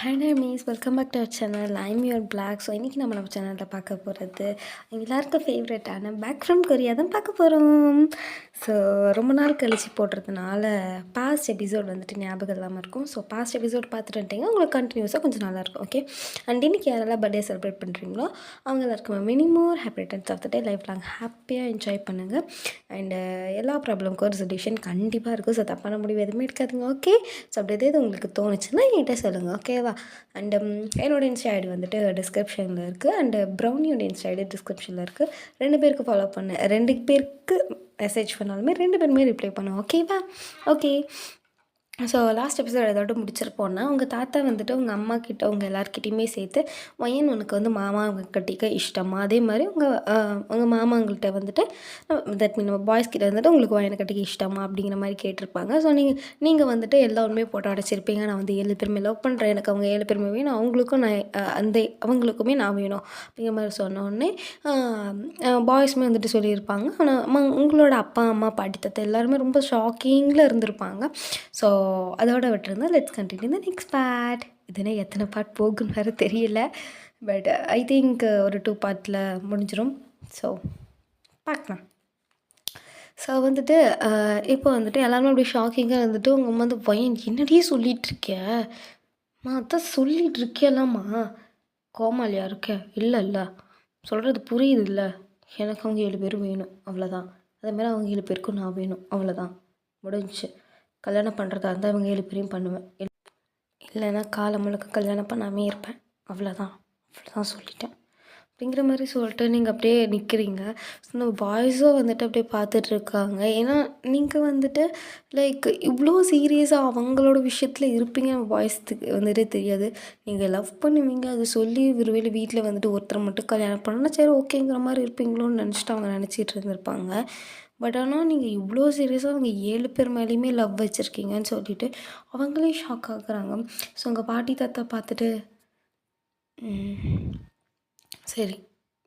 Hi நேமீஸ், welcome back to our channel. I'm your blog. So இன்றைக்கி நம்ம சேனலில் பார்க்க போகிறது எல்லாருக்கும் ஃபேவரட்டான பேக் ஃப்ரம் கொரியா தான் பார்க்க போகிறோம். ஸோ ரொம்ப நாள் கழித்து போடுறதுனால பாஸ்ட் எபிசோட் ஞாபகம் இல்லாமல் இருக்கும். ஸோ பாஸ்ட் எபிசோட் பார்த்துட்டு வந்துட்டிங்கன்னா உங்களுக்கு கண்டினியூஸாக கொஞ்சம் நல்லாயிருக்கும். ஓகே, அண்ட் இன்றைக்கி யாரெல்லாம் பர்த்டே செலிப்ரேட் பண்ணுறீங்களோ அவங்க எல்லாருக்குமே many more happy returns of the day. Life long ஹாப்பியாக என்ஜாய் பண்ணுங்கள். அண்டு எல்லா ப்ராப்ளமுக்கும் ஒரு சொல்யூஷன் கண்டிப்பாக இருக்கும். ஸோ தப்பான முடிவு எதுவுமே எடுக்காதுங்க. ஓகே, ஸோ அப்படி எதாவது உங்களுக்கு தோணுச்சுன்னா என்கிட்ட சொல்லுங்கள். ஓகேவா? அண்ட் என்னோடய இன்ஸ்டா ஐடி டிஸ்கிரிப்ஷனில் இருக்குது. அண்டு ப்ரௌனியோட இன்ஸ்டா ஐடி டிஸ்கிரிப்ஷனில் இருக்குது. 2 பேருக்கு ஃபாலோ பண்ண 2 பேருக்கு மெசேஜ் பண்ணாலுமே 2 பேருமே ரிப்ளை பண்ணுவோம். ஓகேவா? ஓகே, ஸோ லாஸ்ட் எபிசோட் எதோட முடிச்சிருப்போன்னா, உங்கள் தாத்தா உங்கள் அம்மா கிட்ட உங்கள் எல்லாருக்கிட்டையுமே சேர்த்து வயன் உனக்கு மாமா கட்டிக்க இஷ்டமா, அதே மாதிரி உங்கள் மாமாங்கள்கிட்ட தட் மீன் நம்ம பாய்ஸ் கிட்ட உங்களுக்கு வயனை கட்டிக்க இஷ்டமா அப்படிங்கிற மாதிரி கேட்டிருப்பாங்க. ஸோ நீங்கள் எல்லா உண்மையை போட்டு அடைச்சிருப்பீங்க. நான் 7 பேருமே லவ் பண்ணுறேன், எனக்கு அவங்க 7 பேருமே வேணும், அவங்களுக்கும் நான் அவங்களுக்குமே நான் வேணும் அப்படிங்கிற மாதிரி சொன்னோடனே பாய்ஸுமே சொல்லியிருப்பாங்க. ஆனால் உங்களோட அப்பா அம்மா பாட்டி தாத்தா எல்லாருமே ரொம்ப ஷாக்கிங்கில் இருந்திருப்பாங்க. ஸோ அதோட விட்டுருந்தேன். Let's continue the next part. இதுனா எத்தனை பார்ட் போகுன்னு வேறு தெரியல. பட் ஐ திங்க் ஒரு 2 பார்ட்டில் முடிஞ்சிடும். ஸோ பார்க்கலாம். ஸோ இப்போ எல்லாருமே அப்படி ஷாக்கிங்காக உங்கள் அம்மா பையன் என்னடியே சொல்லிகிட்ருக்கேம்மா, அதான் சொல்லிகிட்ருக்கேலாம்மா, கோமாளியா இருக்க? இல்லை சொல்கிறது புரியுது இல்லை, எனக்கு அவங்க 7 பேரும் வேணும், அவ்வளோதான். அதேமாதிரி அவங்க 7 பேருக்கும் நான் வேணும், அவ்வளோதான், முடிஞ்சிச்சு. கல்யாணம் பண்ணுறதா இருந்தால் இவங்க 7 பேரையும் பண்ணுவேன், இல்லைன்னா காலம் முழுக்க கல்யாணம் பண்ணாமே இருப்பேன், அவ்வளோதான் சொல்லிட்டேன் அப்படிங்கிற மாதிரி சொல்லிட்டு நீங்கள் அப்படியே நிற்கிறீங்க. ஸோ இந்த பாய்ஸும் அப்படியே பார்த்துட்ருக்காங்க. ஏன்னா நீங்கள் லைக் இவ்வளோ சீரியஸாக அவங்களோட விஷயத்தில் இருப்பீங்க. நம்ம பாய்ஸுக்கு தெரியாது. நீங்கள் லவ் பண்ணுவீங்க, அது சொல்லி ஒருவேளை வீட்டில் ஒருத்தரை மட்டும் கல்யாணம் பண்ணணும்னா சரி ஓகேங்கிற மாதிரி இருப்பீங்களோன்னு நினச்சிட்டு அவங்க நினச்சிட்டு இருந்திருப்பாங்க. பட் ஆனால் நீங்கள் இவ்வளோ சீரியஸாக அவங்க 7 பேர் மேலேயுமே லவ் வச்சுருக்கீங்கன்னு சொல்லிட்டு அவங்களே ஷாக் ஆகுறாங்க. ஸோ உங்கள் பாட்டி தாத்தா பார்த்துட்டு சரி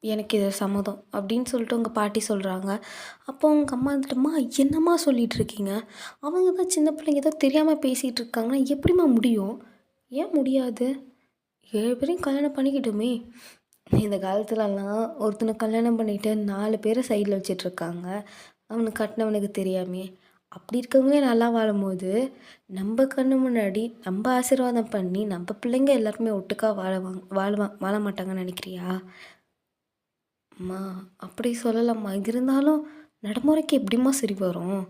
எனக்கு இது சம்மதம் அப்படின்னு சொல்லிட்டு உங்கள் பாட்டி சொல்கிறாங்க. அப்போ உங்கள் அம்மா என்னம்மா சொல்லிகிட்ருக்கீங்க, அவங்க தான் சின்ன பிள்ளைங்க ஏதோ தெரியாமல் பேசிகிட்டு இருக்காங்கன்னா எப்படிம்மா முடியும்? ஏன் முடியாது? 7 பேரையும் கல்யாணம் பண்ணிக்கிட்டுமே. இந்த காலத்துலலாம் ஒருத்தனை கல்யாணம் பண்ணிவிட்டு 4 பேரை சைடில் வச்சிட்ருக்காங்க, அவனுக்கு கட்டினவனுக்கு தெரியாமே. அப்படி இருக்கவங்களே நல்லா வாழும்போது நம்ம கண்ணு முன்னாடி நம்ம ஆசீர்வாதம் பண்ணி நம்ம பிள்ளைங்க எல்லாருமே ஒட்டுக்கா வாழ மாட்டாங்கன்னு நினைக்கிறியா? அம்மா அப்படி சொல்லலாம்மா, இருந்தாலும் நடைமுறைக்கு எப்படிம்மா சரி வரும்?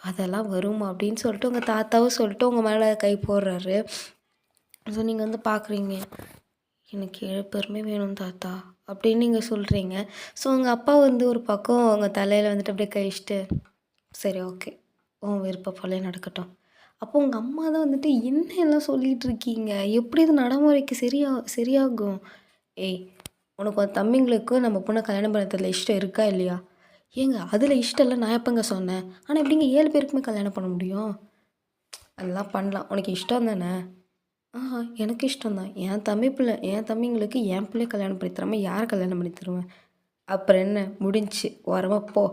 அதெல்லாம் வருமா அப்படின்னு சொல்லிட்டு உங்கள் தாத்தாவும் சொல்லிட்டு உங்கள் மேலே கை போடுறாரு. ஸோ நீங்கள் பார்க்குறீங்க, எனக்கு 7 பேருமே வேணும் தாத்தா அப்படின்னு நீங்கள் சொல்கிறீங்க. ஸோ உங்கள் அப்பா ஒரு பக்கம் உங்கள் தலையில் அப்படியே கழிச்சிட்டு சரி ஓகே உன் விருப்பம் போலே நடக்கட்டும். அப்போ உங்கள் அம்மா தான் என்ன எல்லாம் சொல்லிகிட்டு இருக்கீங்க, எப்படி இது நடைமுறைக்கு சரியாகும்? ஏய், உனக்கு ஒரு தம்பிங்களுக்கு நம்ம பொண்ணை கல்யாணம் பண்ணுறதுல இஷ்டம் இருக்கா இல்லையா? ஏங்க அதில் இஷ்டம் இல்லை நான் எப்போங்க சொன்னேன்? ஆனால் எப்படிங்க 7 பேருக்குமே கல்யாணம் பண்ண முடியும்? அதெல்லாம் பண்ணலாம், உனக்கு இஷ்டம் தானே? எனக்கு இஷ்டம் தான். என் தம்பிங்களுக்கு என் பிள்ளை கல்யாணம் பண்ணி தராமல் யாரை கல்யாணம் பண்ணி தருவேன்? அப்புறம் என்ன, முடிஞ்சு ஓரமாக போ.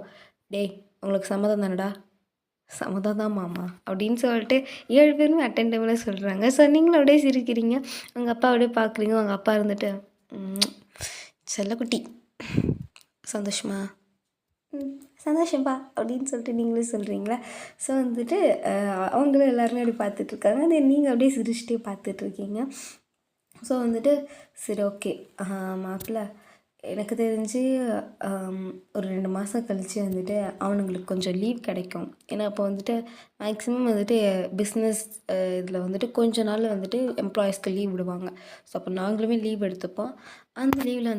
டேய், உங்களுக்கு சம்மதம் தானடா? சம்மதம் தான் மாமா அப்படின்னு சொல்லிட்டு 7 பேருமே அட்டென்டிவ்ல சொல்கிறாங்க. ஸோ நீங்களும் அப்படியே சிரிக்கிறீங்க. உங்கள் அப்பா அப்படியே பார்க்குறீங்க. உங்கள் அப்பா செல்லக்குட்டி சந்தோஷமா? சந்தோஷம்பா அப்படின்னு சொல்லிட்டு நீங்களும் சொல்கிறீங்களா? ஸோ அவங்களும் எல்லாருமே அப்படி பார்த்துட்ருக்காங்க. அது நீங்கள் அப்படியே சிரிச்சிட்டே பார்த்துட்ருக்கீங்க. ஸோ சரி ஓகே மாப்பிள்ளை, எனக்கு தெரிஞ்சு ஒரு 2 மாதம் கழித்து அவனுங்களுக்கு கொஞ்சம் லீவ் கிடைக்கும். ஏன்னா அப்போ மேக்ஸிமம் பிஸ்னஸ் இதில் கொஞ்ச நாள் எம்ப்ளாயீஸ்க்கு லீவ் விடுவாங்க. ஸோ அப்போ நாங்களுமே லீவ் எடுத்துப்போம். அந்த லீவில்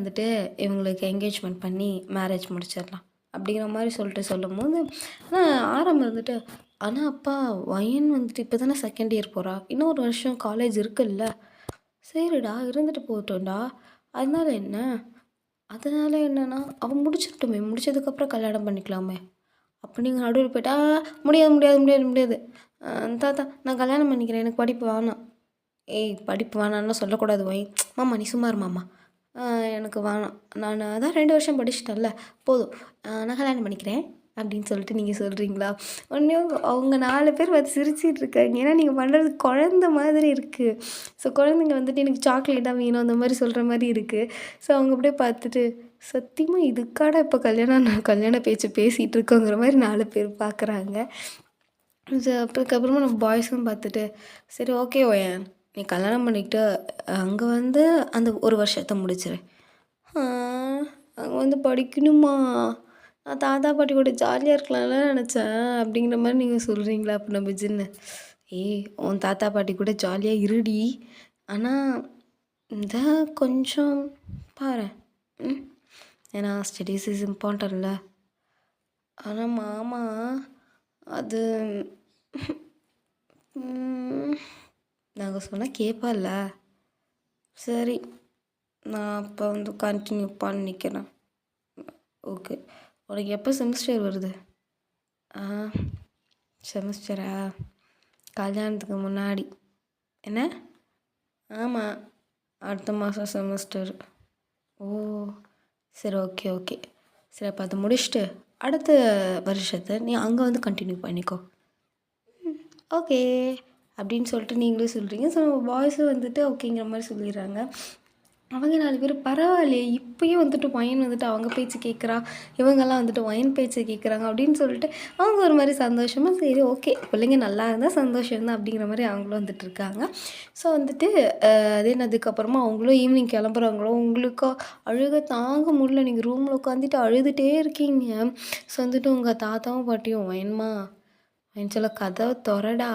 இவங்களுக்கு என்கேஜ்மெண்ட் பண்ணி மேரேஜ் முடிச்சிடலாம் அப்படிங்கிற மாதிரி சொல்லும்போது ஆனால் ஆரம்பம் ஆனால் அப்பா வயன் இப்போ தானே செகண்ட் இயர் போகிறா, இன்னும் 1 வருஷம் காலேஜ் இருக்குல்ல, சரிடா இருந்துட்டு போகட்டும்டா, அதனால் என்னன்னா அவன் முடிச்சிடட்டுமே, முடிச்சதுக்கப்புறம் கல்யாணம் பண்ணிக்கலாமே. அப்போ நீங்கள் நடுவில் போய்ட்டா முடியாது தாத்தா நான் கல்யாணம் பண்ணிக்கிறேன், எனக்கு படிப்பு வேணாம். ஏய், படிப்பு வேணான்னு சொல்லக்கூடாது வை மாமா, நீ சும்மா இரு மாமா, எனக்கு வேணாம், நான் அதான் 2 வருஷம் படிச்சிட்டேன்ல போதும், நான் கல்யாணம் பண்ணிக்கிறேன் அப்படின்னு சொல்லிட்டு நீங்கள் சொல்கிறீங்களா? உடனே அவங்க 4 பேர் பார்த்து சிரிச்சிட்டு இருக்காங்க. ஏன்னா நீங்கள் பண்ணுறது குழந்த மாதிரி இருக்குது. ஸோ குழந்தைங்க வந்துட்டு எனக்கு சாக்லேட் தான் வேணும் அந்த மாதிரி சொல்கிற மாதிரி இருக்குது. ஸோ அவங்க அப்படியே பார்த்துட்டு சத்தியமா இதுக்காடா இப்போ கல்யாண பேச்சு பேசிகிட்டு இருக்கோங்கிற மாதிரி 4 பேர் பார்க்குறாங்க. அதுக்கப்புறமா நம்ம பாய்ஸும் பார்த்துட்டு சரி ஓகே ஒயன் நீ கல்யாணம் பண்ணிக்கிட்டு அங்கே வந்து அந்த 1 வருஷத்தை முடிச்சிரு. அங்கே வந்து படிக்கணுமா? நான் தாத்தா பாட்டி கூட ஜாலியாக இருக்கலாம்ல நினச்சேன் அப்படிங்கிற மாதிரி நீங்கள் சொல்கிறீங்களா? அப்போ நம்ம ஜின்னு உன் தாத்தா பாட்டி கூட ஜாலியாக இருடி, ஆனால் இந்த கொஞ்சம் பாரு ஏன்னா ஸ்டடீஸ் இஸ் இம்பார்ட்டன்ட்ல. ஆனால் மாமா அது நாங்கள் சொன்னால் கேட்பால. சரி நான் அப்போ வந்து கண்டினியூ பண்ணிக்கிறேன். ஓகே உனக்கு எப்போ செமஸ்டர் வருது? செமஸ்டரா? கல்யாணத்துக்கு முன்னாடி. என்ன? ஆமாம் அடுத்த மாதம் செமஸ்டர். ஓ சரி ஓகே ஓகே சரி அப்போ அதை முடிச்சுட்டு அடுத்த வருஷத்தை நீ அங்கே வந்து கண்டினியூ பண்ணிக்கோ. ஓகே அப்படின்னு சொல்லிட்டு நீங்களும் சொல்கிறீங்க. ஸோ பாய்ஸும் வந்துட்டு ஓகேங்கிற மாதிரி சொல்லிடுறாங்க. அவங்க 4 பேர் பரவாயில்லையே இப்போயும் வந்துட்டு ஒயின் வந்துட்டு அவங்க பேச்சு கேட்குறா, இவங்கெல்லாம் வந்துட்டு ஒயின் பேச்சு கேட்குறாங்க அப்படின்னு சொல்லிட்டு அவங்க ஒரு மாதிரி சந்தோஷமாக சரி ஓகே பிள்ளைங்க நல்லா இருந்தால் சந்தோஷம் தான் அப்படிங்கிற மாதிரி அவங்களும் வந்துட்டு இருக்காங்க. ஸோ வந்துட்டு அதுக்கப்புறமா அவங்களும் ஈவினிங் கிளம்புறாங்களோ உங்களுக்கோ அழுக தாங்க முடியல. நீங்கள் ரூமில் உட்காந்துட்டு அழுதுகிட்டே இருக்கீங்க. ஸோ வந்துட்டு உங்கள் தாத்தாவும் பாட்டியும் ஒயன்மா ஒயின் சொல்ல கதவை திறடா.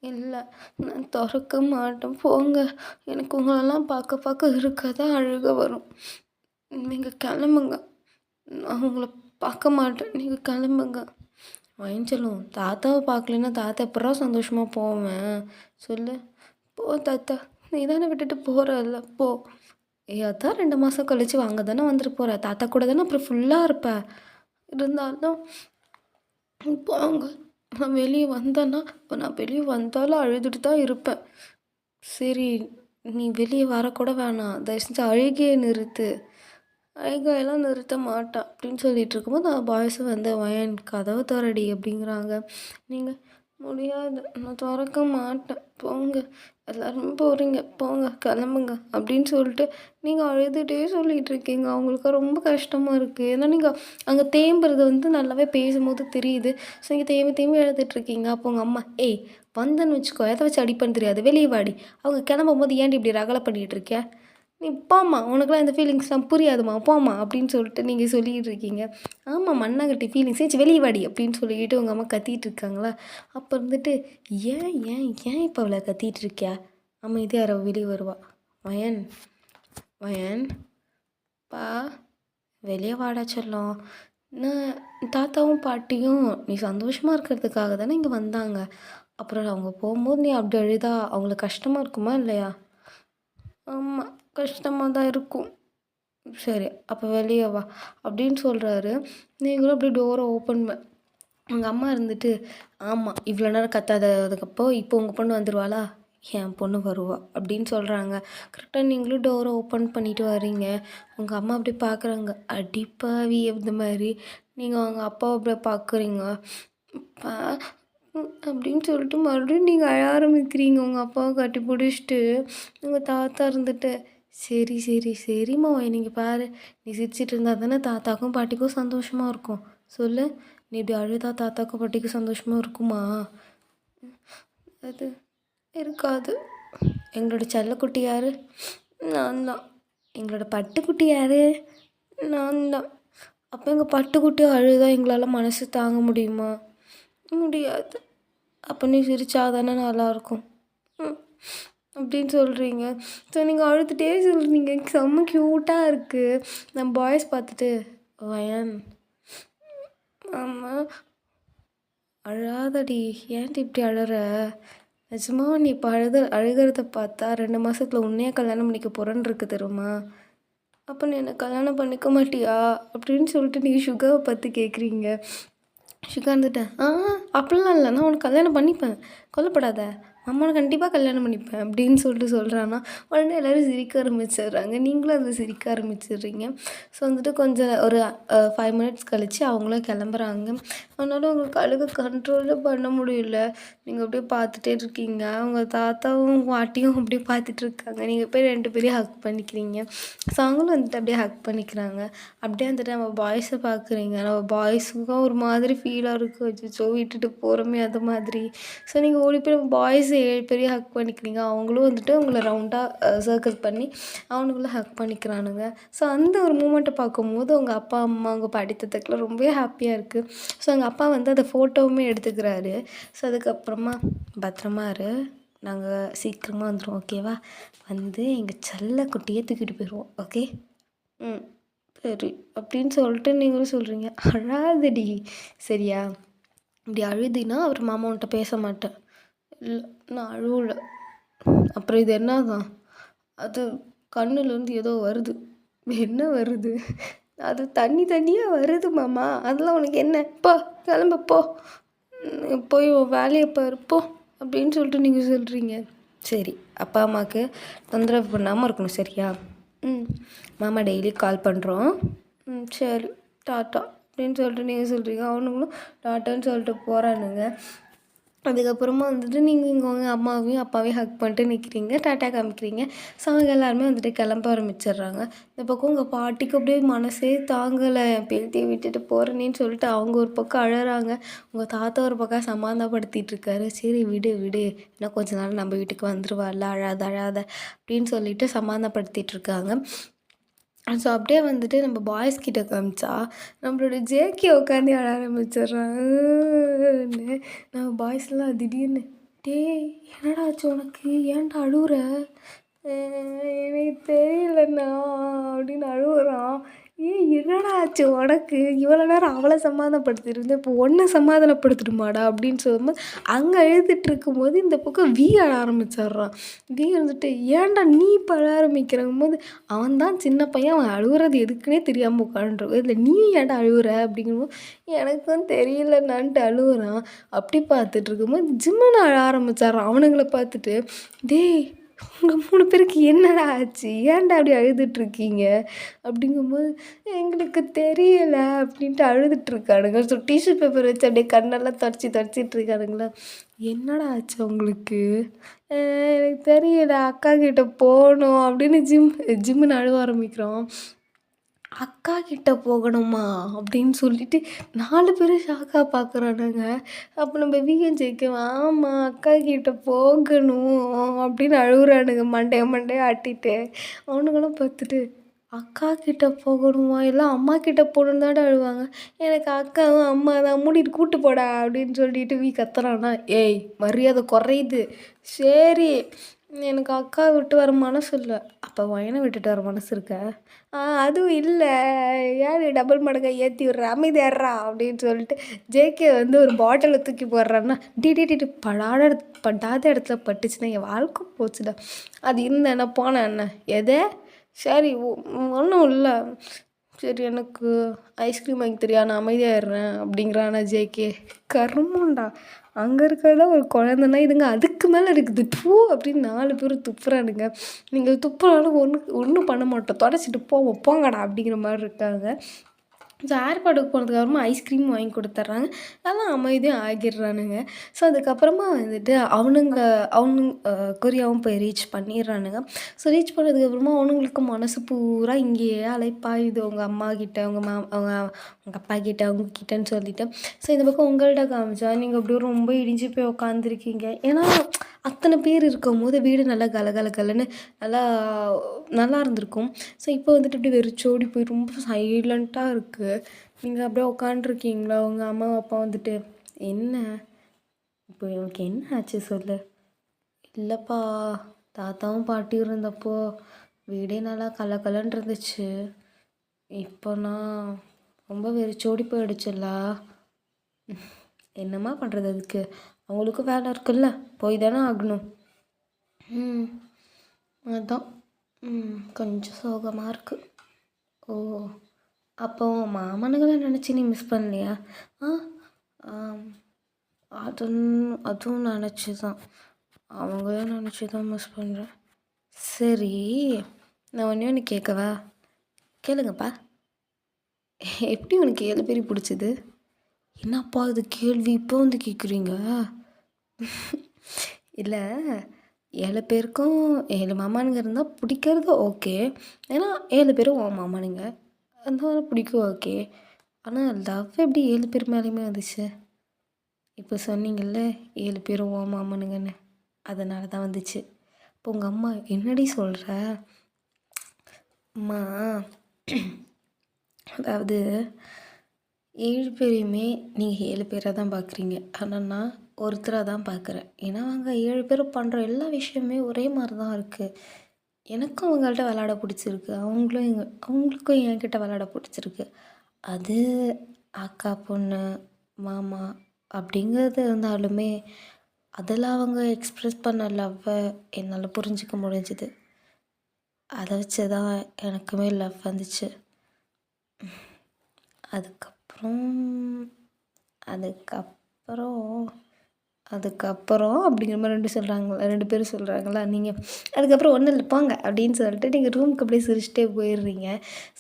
இல்லை நான் திறக்க மாட்டேன் போங்க, எனக்கு உங்களெல்லாம் பார்க்க இருக்கதான் அழுக வரும். நீங்கள் கிளம்புங்க, நான் உங்களை பார்க்க மாட்டேன், நீங்கள் கிளம்புங்க. வயன் சொல்லுவோம் தாத்தாவை பார்க்கலன்னா தாத்தா எப்படா சந்தோஷமாக போவேன் சொல்லு. போ தாத்தா நீ தானே விட்டுட்டு போகிறல்ல போ. அதான் 2 மாதம் கழித்து வாங்க தானே வந்துட்டு போகிற, தாத்தா கூட தானே அப்புறம் ஃபுல்லாக இருப்ப. இருந்தாலும் போங்க. நான் வெளியே வந்தேன்னா நான் வெளியே வந்தாலும் அழுதுட்டு தான் இருப்பேன். சரி நீ வெளியே வரக்கூட வேணாம், தயவு செஞ்சு அழுகையை நிறுத்து. அழுகையெல்லாம் நிறுத்த மாட்டேன் அப்படின்னு சொல்லிட்டு இருக்கும்போது பாய்ஸும் வந்து வயன் கதவை திறடி அப்படிங்கிறாங்க. நீங்கள் முடியாது நான் திறக்க மாட்டேன் போங்க, எல்லாருமே போகிறீங்க போங்க கிளம்புங்க அப்படின்னு சொல்லிட்டு நீங்கள் அழுதுகிட்டே சொல்லிகிட்டு இருக்கீங்க. அவங்களுக்கு ரொம்ப கஷ்டமாக இருக்குது. ஏன்னா நீங்கள் அங்கே தேம்புறது வந்து நல்லாவே பேசும்போது தெரியுது. ஸோ நீங்கள் தேம்பி எழுதிட்டுருக்கீங்க. அப்போ உங்கள் அம்மா வந்தேன்னு வச்சுக்கோ எதை வச்சு அடிப்பேன்னு தெரியாது வெளியே வாடி, அவங்க கிளம்பும் போது ஏன்டி இப்படி ரகலை பண்ணிகிட்டு இருக்கேன், நீ போம்மா உனக்குலாம் இந்த ஃபீலிங்ஸ்லாம் புரியாதுமா போம்மா அப்படின்னு சொல்லிட்டு நீங்கள் சொல்லிகிட்டு இருக்கீங்க. ஆமாம் மண்ணாங்கட்டி ஃபீலிங்ஸ் ஏச்சு வெளியே வாடி அப்படின்னு சொல்லிக்கிட்டு உங்கள் அம்மா கத்திட்டு இருக்காங்களா. அப்போ இருந்துட்டு ஏன் இப்போ அவளை கத்திட்டு இருக்கியா அமைதியாக யாரோ வெளியே வருவா. வயன் பா வெளியே வாடா சொல்லும். நான் தாத்தாவும் பாட்டியும் நீ சந்தோஷமாக இருக்கிறதுக்காக தானே இங்கே வந்தாங்க. அப்புறம் அவங்க போகும்போது நீ அப்படி அழுதா அவங்களுக்கு கஷ்டமாக இருக்குமா இல்லையா? ஆமாம் கஷ்டமாக தான் இருக்கும். சரி அப்போ வெளியே வா அப்படின்னு சொல்கிறாரு. நீங்களும் அப்படியே டோரை ஓப்பன் உங்கள் அம்மா இருந்துட்டு ஆமாம் இவ்வளோ நேரம் கத்தாததுக்கப்புறம் இப்போ உங்கள் பொண்ணு வந்துடுவாளா, என் பொண்ணு வருவா அப்படின்னு சொல்கிறாங்க. கரெக்டாக நீங்களும் டோரை ஓப்பன் பண்ணிட்டு வரீங்க. உங்கள் அம்மா அப்படி பார்க்குறாங்க அடிப்பாவி இந்த மாதிரி. நீங்கள் அவங்க அப்பாவை அப்படியே பார்க்குறீங்க அப்படின்னு சொல்லிட்டு மறுபடியும் நீங்கள் அழ ஆரம்பிக்கிறீங்க. உங்கள் அப்பாவை கட்டி பிடிச்சிட்டு உங்கள் தாத்தா இருந்துட்டு சரிம்மா நீங்கள் பாரு, நீ சிரிச்சிட்டு இருந்தால் தானே தாத்தாக்கும் பாட்டிக்கும் சந்தோஷமாக இருக்கும் சொல்லு. நீ இப்படி அழுதா தாத்தாக்கும் பாட்டிக்கும் சந்தோஷமாக இருக்குமா? அது இருக்காது. எங்களோட செல்லக்குட்டி யார்? நான் தான். எங்களோட பட்டுக்குட்டி யார்? நான் தான். அப்போ எங்கள் பட்டுக்குட்டி அழுதா எங்களால் மனசு தாங்க முடியுமா? முடியாது. அப்போ நீ சிரிச்சா தானே நல்லாயிருக்கும் அப்படின்னு சொல்கிறீங்க. ஸோ நீங்கள் அழுதுகிட்டே சொல்கிறீங்க. செம்ம க்யூட்டாக இருக்குது. நம்ம பாய்ஸ் பார்த்துட்டு வயன் ஆமாம் அழாதடி ஏன்ட்டு இப்படி அழற, நிஜமா நீ இப்போ அழுகிறத பார்த்தா 2 மாதத்தில் உன்னையே கல்யாணம் பண்ணிக்க போகிறேன்னு இருக்கு தெரியுமா? அப்போ நீ என்னை கல்யாணம் பண்ணிக்க மாட்டியா அப்படின்னு சொல்லிட்டு நீங்கள் சுகாவை பார்த்து கேட்குறீங்க. சுகா இருந்துட்டேன் அப்படிலாம் இல்லை, நான் உனக்கு கல்யாணம் பண்ணிப்பேன், கொல்லப்படாத மாமாவை கண்டிப்பாக கல்யாணம் பண்ணிப்பேன் அப்படின்னு சொல்கிறான்னா உடனே எல்லோரும் சிரிக்க ஆரம்பிச்சிடுறாங்க. நீங்களும் அதில் சிரிக்க ஆரம்பிச்சிடுறீங்க. ஸோ வந்துட்டு கொஞ்சம் ஒரு 5 மினிட்ஸ் கழித்து அவங்களும் கிளம்புறாங்க. அதனால உங்களுக்கு அழுகை கண்ட்ரோலே பண்ண முடியல. நீங்கள் அப்படியே பார்த்துட்டே இருக்கீங்க. அவங்க தாத்தாவும் பாட்டியும் அப்படியே பார்த்துட்டு இருக்காங்க. நீங்கள் போய் 2 பேரையும் ஹக் பண்ணிக்கிறீங்க. ஸோ அவங்களும் வந்துட்டு அப்படியே ஹக் பண்ணிக்கிறாங்க. அப்படியே வந்துட்டு நம்ம பாய்ஸை பார்க்குறீங்க. நம்ம பாய்ஸுக்கும் ஒரு மாதிரி ஃபீலாக இருக்குது. அச்சச்சோ விட்டுட்டு போகிறோமே அது மாதிரி. ஸோ நீங்கள் ஓடி போய் நம்ம பாய்ஸ் 7 பேரையும் ஹக் பண்ணிக்கிறீங்க. அவங்களும் வந்துட்டு உங்களை ரவுண்டாக சர்க்கிள் பண்ணி அவனுக்குள்ளே ஹக் பண்ணிக்கிறானுங்க. ஸோ அந்த ஒரு மூமெண்ட்டை பார்க்கும்போது உங்கள் அப்பா அம்மா உங்கள் பாட்டி தாத்தாக்கெலாம் ரொம்பவே ஹாப்பியாக இருக்குது. ஸோ எங்கள் அப்பா வந்து அந்த ஃபோட்டோவுமே எடுத்துக்கிறாரு. ஸோ அதுக்கப்புறமா பத்திரமா இரு, நாங்கள் சீக்கிரமாக வந்துடுவோம் ஓகேவா, வந்து எங்கள் செல்ல குட்டியை தூக்கிட்டு போயிடுவோம் ஓகே. ம் சரி அப்படின்னு சொல்லிட்டு நீங்களும் சொல்கிறீங்க. அழாதடி சரியா, இப்படி அழுதினா அவர் மாமா உன்ட்ட பேச மாட்டேன். இல்லை நான் அழுவலை. அப்புறம் இது என்னதான், அது கண்ணுலேருந்து ஏதோ வருது. என்ன வருது, அது தண்ணி தண்ணியாக வருது மாமா, அதெல்லாம் உனக்கு என்ன, போ கிளம்பு போ, போய் வேலையை பாரு போ அப்படின்னு சொல்லிட்டு நீங்கள் சொல்கிறீங்க. சரி அப்பா அம்மாவுக்கு தொந்தரவு பண்ணாமல் இருக்கணும் சரியா. மாமா டெய்லி கால் பண்ணுறோம். சரி டாட்டா அப்படின்னு சொல்லிட்டு நீங்கள் சொல்கிறீங்க. அவனுங்களும் டாட்டான்னு சொல்லிட்டு போகிறானுங்க. அதுக்கப்புறமா வந்துட்டு நீங்கள் இங்கே உங்கள் அம்மாவையும் அப்பாவையும் ஹக் பண்ணிட்டு நிற்கிறீங்க, டாட்டா காமிக்கிறீங்க. ஸோ அவங்க எல்லாருமே வந்துட்டு கிளம்ப ஆரம்பிச்சிடுறாங்க. இந்த பக்கம் உங்கள் பாட்டிக்கு அப்படியே மனசே தாங்கலை, என் பேத்தியை விட்டுட்டு போகிறேனேன்னு சொல்லிட்டு அவங்க ஒரு பக்கம் அழறாங்க. உங்கள் தாத்தா ஒரு பக்கம் சமாதானப்படுத்திட்டு இருக்காரு. சரி விடு விடு, இன்னும் கொஞ்ச நாள் நம்ம வீட்டுக்கு வந்துடுவாள்ல, அழாத அழாத அப்படின்னு சொல்லிட்டு சமாதானப்படுத்திட்டு இருக்காங்க. ஸோ அப்படியே வந்துட்டு நம்ம பாய்ஸ் கிட்ட காமிச்சா நம்மளோட ஜேகே உட்காந்து அழ ஆரம்பிச்சிடுறான்னு. நம்ம பாய்ஸ்லாம் திடீர்னு டேய் என்னடா ஆச்சு உனக்கு, ஏன்டா அழுகுற, எனக்கு தெரியலண்ணா அப்படின்னு அழுகுறான். என்னடா ஆச்சு உனக்கு, இவ்வளோ நேரம் அவளை சமாதானப்படுத்திட்டு இப்போ ஒன்றை சமாதானப்படுத்திடுமாடா அப்படின்னு சொல்லும்போது அங்கே அழுதுட்டு இருக்கும்போது இந்த பக்கம் அழ ஆரம்பிச்சிட்றான். வந்துட்டு ஏன்டா நீ இப்போ அழ ஆரம்பிக்கிறங்கும் போது அவன் தான் சின்ன பையன், அவன் அழுகுறது எதுக்குன்னே தெரியாமல் உட்காந்துருக்கும். இதில் நீ ஏன்டா அழுகுற அப்படிங்கும்போது எனக்கு தான் தெரியலன்னான்ட்டு அழுகுறான். அப்படி பார்த்துட்டு இருக்கும்போது ஜிம்முன்னு அழ ஆரம்பிச்சிட்றான். அவனுங்களை பார்த்துட்டு டேய் உங்கள் 3 பேருக்கு என்னடா ஆச்சு, ஏன்டா அப்படி அழுதுட்ருக்கீங்க அப்படிங்கும்போது எங்களுக்கு தெரியலை அப்படின்ட்டு அழுதுட்ருக்கானுங்க. ஸோ டிஷ்யூ பேப்பர் வச்சு அப்படியே கண்ணெல்லாம் தொடச்சிட்டு இருக்கானுங்களா. என்னடா ஆச்சு உங்களுக்கு, எனக்கு தெரியலை, அக்கா கிட்டே போகணும் அப்படின்னு ஜிம்முன்னு அழுவ ஆரம்பிக்கிறோம். அக்கா கிட்ட போகணுமா அப்படின்னு சொல்லிட்டு 4 பேரும் ஷாக்காக பார்க்குறானுங்க. அப்போ நம்ம வீகன் ஜெயிக்கும், ஆமாம் அக்கா கிட்ட போகணும் அப்படின்னு அழுகுறானுங்க மண்டைய ஆட்டிட்டு. அவனுங்களும் பார்த்துட்டு அக்கா கிட்ட போகணுமா, எல்லாம் அம்மா கிட்ட போகணுன்னு தானே அழுவாங்க, எனக்கு அக்காவும் அம்மா தான், மூடிட்டு கூட்டு போடா அப்படின்னு சொல்லிட்டு கத்துறானா. ஏய் மரியாதை குறையுது. சரி எனக்கு அக்கா விட்டு வர மனசு இல்லை. அப்போ வயனை விட்டுட்டு வர மனசு இருக்க, அதுவும் இல்லை, ஏன் டபுள் மடங்கை ஏற்றி விட்ற, அமைதியாடுறா அப்படின்னு சொல்லிட்டு ஜேகே வந்து ஒரு பாட்டிலை தூக்கி போடுறான்னா டி படாத இடத்துல பட்டுச்சுன்னா என் வாழ்க்கை போச்சுடா. அது இருந்த என்ன போனேன் என்ன எதே, சரி ஒன்றும் இல்லை, சரி எனக்கு ஐஸ்கிரீம் வாங்கி தெரியா, நான் அமைதியாகிடுறேன் அப்படிங்கிறானா ஜேகே. கருமண்டா, அங்கே இருக்கிறதா ஒரு குழந்தைன்னா இதுங்க அதுக்கு மேலே இருக்குது. டூ அப்படின்னு 4 பேர் துப்புறானுங்க. நீங்கள் துப்புறாலும் ஒன்றும் பண்ண மாட்டோம், தொடச்சிட்டு போங்கடா அப்படிங்கிற மாதிரி இருக்காங்க. ஸோ ஏர்போர்ட்டுக்கு போனதுக்கப்புறமா ஐஸ்கிரீம் வாங்கி கொடுத்துட்றாங்க. அதெல்லாம் அமைதியாக ஆகிடுறானுங்க. ஸோ அதுக்கப்புறமா வந்துட்டு அவனுங்க கொரியாவும் போய் ரீச் பண்ணிடுறானுங்க. ஸோ ரீச் பண்ணதுக்கப்புறமா அவனுங்களுக்கு மனசு பூரா இங்கேயே அலைப்பாயுது. உங்கள் அம்மா கிட்ட, உங்கள் அப்பா கிட்ட, அவங்க கிட்டன்னு சொல்லிட்டு. ஸோ இந்த பக்கம் உங்கள்கிட்ட காமிச்சா நீங்கள் அப்படியே ரொம்ப இடிஞ்சு போய் உட்காந்துருக்கீங்க. ஏன்னா அத்தனை பேர் இருக்கும்போது வீடு நல்லா கலகலன்னு நல்லா இருந்திருக்கும். ஸோ இப்போ வந்துட்டு இப்படி வெறிச்சோடி போய் ரொம்ப சைலண்ட்டாக இருக்குது. நீங்கள் அப்படியே உட்காண்ட்ருக்கீங்களா, உங்கள் அம்மா அப்பா வந்துட்டு என்ன இப்போ எனக்கு என்ன ஆச்சு சொல்லு. இல்லைப்பா, தாத்தாவும் பாட்டியும் இருந்தப்போ வீடே நல்லா கலகலன்னு இருந்துச்சு, இப்போ நான் ரொம்ப வெறிச்சோடி போயிடுச்சுல்ல. என்னம்மா பண்ணுறது, அதுக்கு அவங்களுக்கும் வேலை இருக்குல்ல, போய் தானே ஆகணும். அதான் கொஞ்சம் சோகமாக இருக்குது. ஓ அப்போ மாமனுங்களை நினச்சி நீ மிஸ் பண்ணலையா? அதுவும் நினச்சி தான். அவங்கள நினச்சி தான் மிஸ் பண்ணுறேன். சரி, நான் ஒன்று கேட்கவா? கேளுங்கப்பா. எப்படி உனக்கு 7 பேர் பிடிச்சது? என்னப்பா இது கேள்வி இப்போ வந்து கேட்குறீங்க? இல்லை, 7 பேருக்கும் 7 மாமானுங்க இருந்தால் பிடிக்கிறது ஓகே. ஏன்னா 7 பேரும் உன் மாமானுங்க, அதனால பிடிக்கும் ஓகே. ஆனால் லவ் எப்படி 7 பேர் மேலேயுமே வந்துச்சு? இப்போ சொன்னீங்கல்ல 7 பேரும் உன் மாமானுங்கன்னு, அதனால தான் வந்துச்சு. இப்போ உங்கள் அம்மா என்னடி சொல்கிற? அம்மா, அதாவது 7 பேரையுமே நீங்கள் 7 பேராக தான் பார்க்குறீங்க. ஆனால் நான் ஒருத்தராக தான் பார்க்குறேன். ஏன்னா அவங்க 7 பேரும் பண்ணுற எல்லா விஷயமே ஒரே மாதிரி தான் இருக்குது. எனக்கும் அவங்கள்ட்ட விளாட பிடிச்சிருக்கு, அவங்களுக்கும் என்கிட்ட விளாட பிடிச்சிருக்கு. அது அக்கா பொண்ணு மாமா அப்படிங்கிறது இருந்தாலுமே அதில் அவங்க எக்ஸ்ப்ரெஸ் பண்ண லவ்வை என்னால் புரிஞ்சிக்க முடிஞ்சுது. அதை வச்சு தான் எனக்குமே லவ் வந்துச்சு. அதுக்கப்புறம் அப்படிங்கிற மாதிரி 2 பேரும் சொல்கிறாங்களா? நீங்கள் அதுக்கப்புறம் ஒன்றும் இல்லை போங்க அப்படின்னு சொல்லிட்டு நீங்கள் ரூமுக்கு அப்படியே சிரிச்சிட்டே போயிடுறீங்க.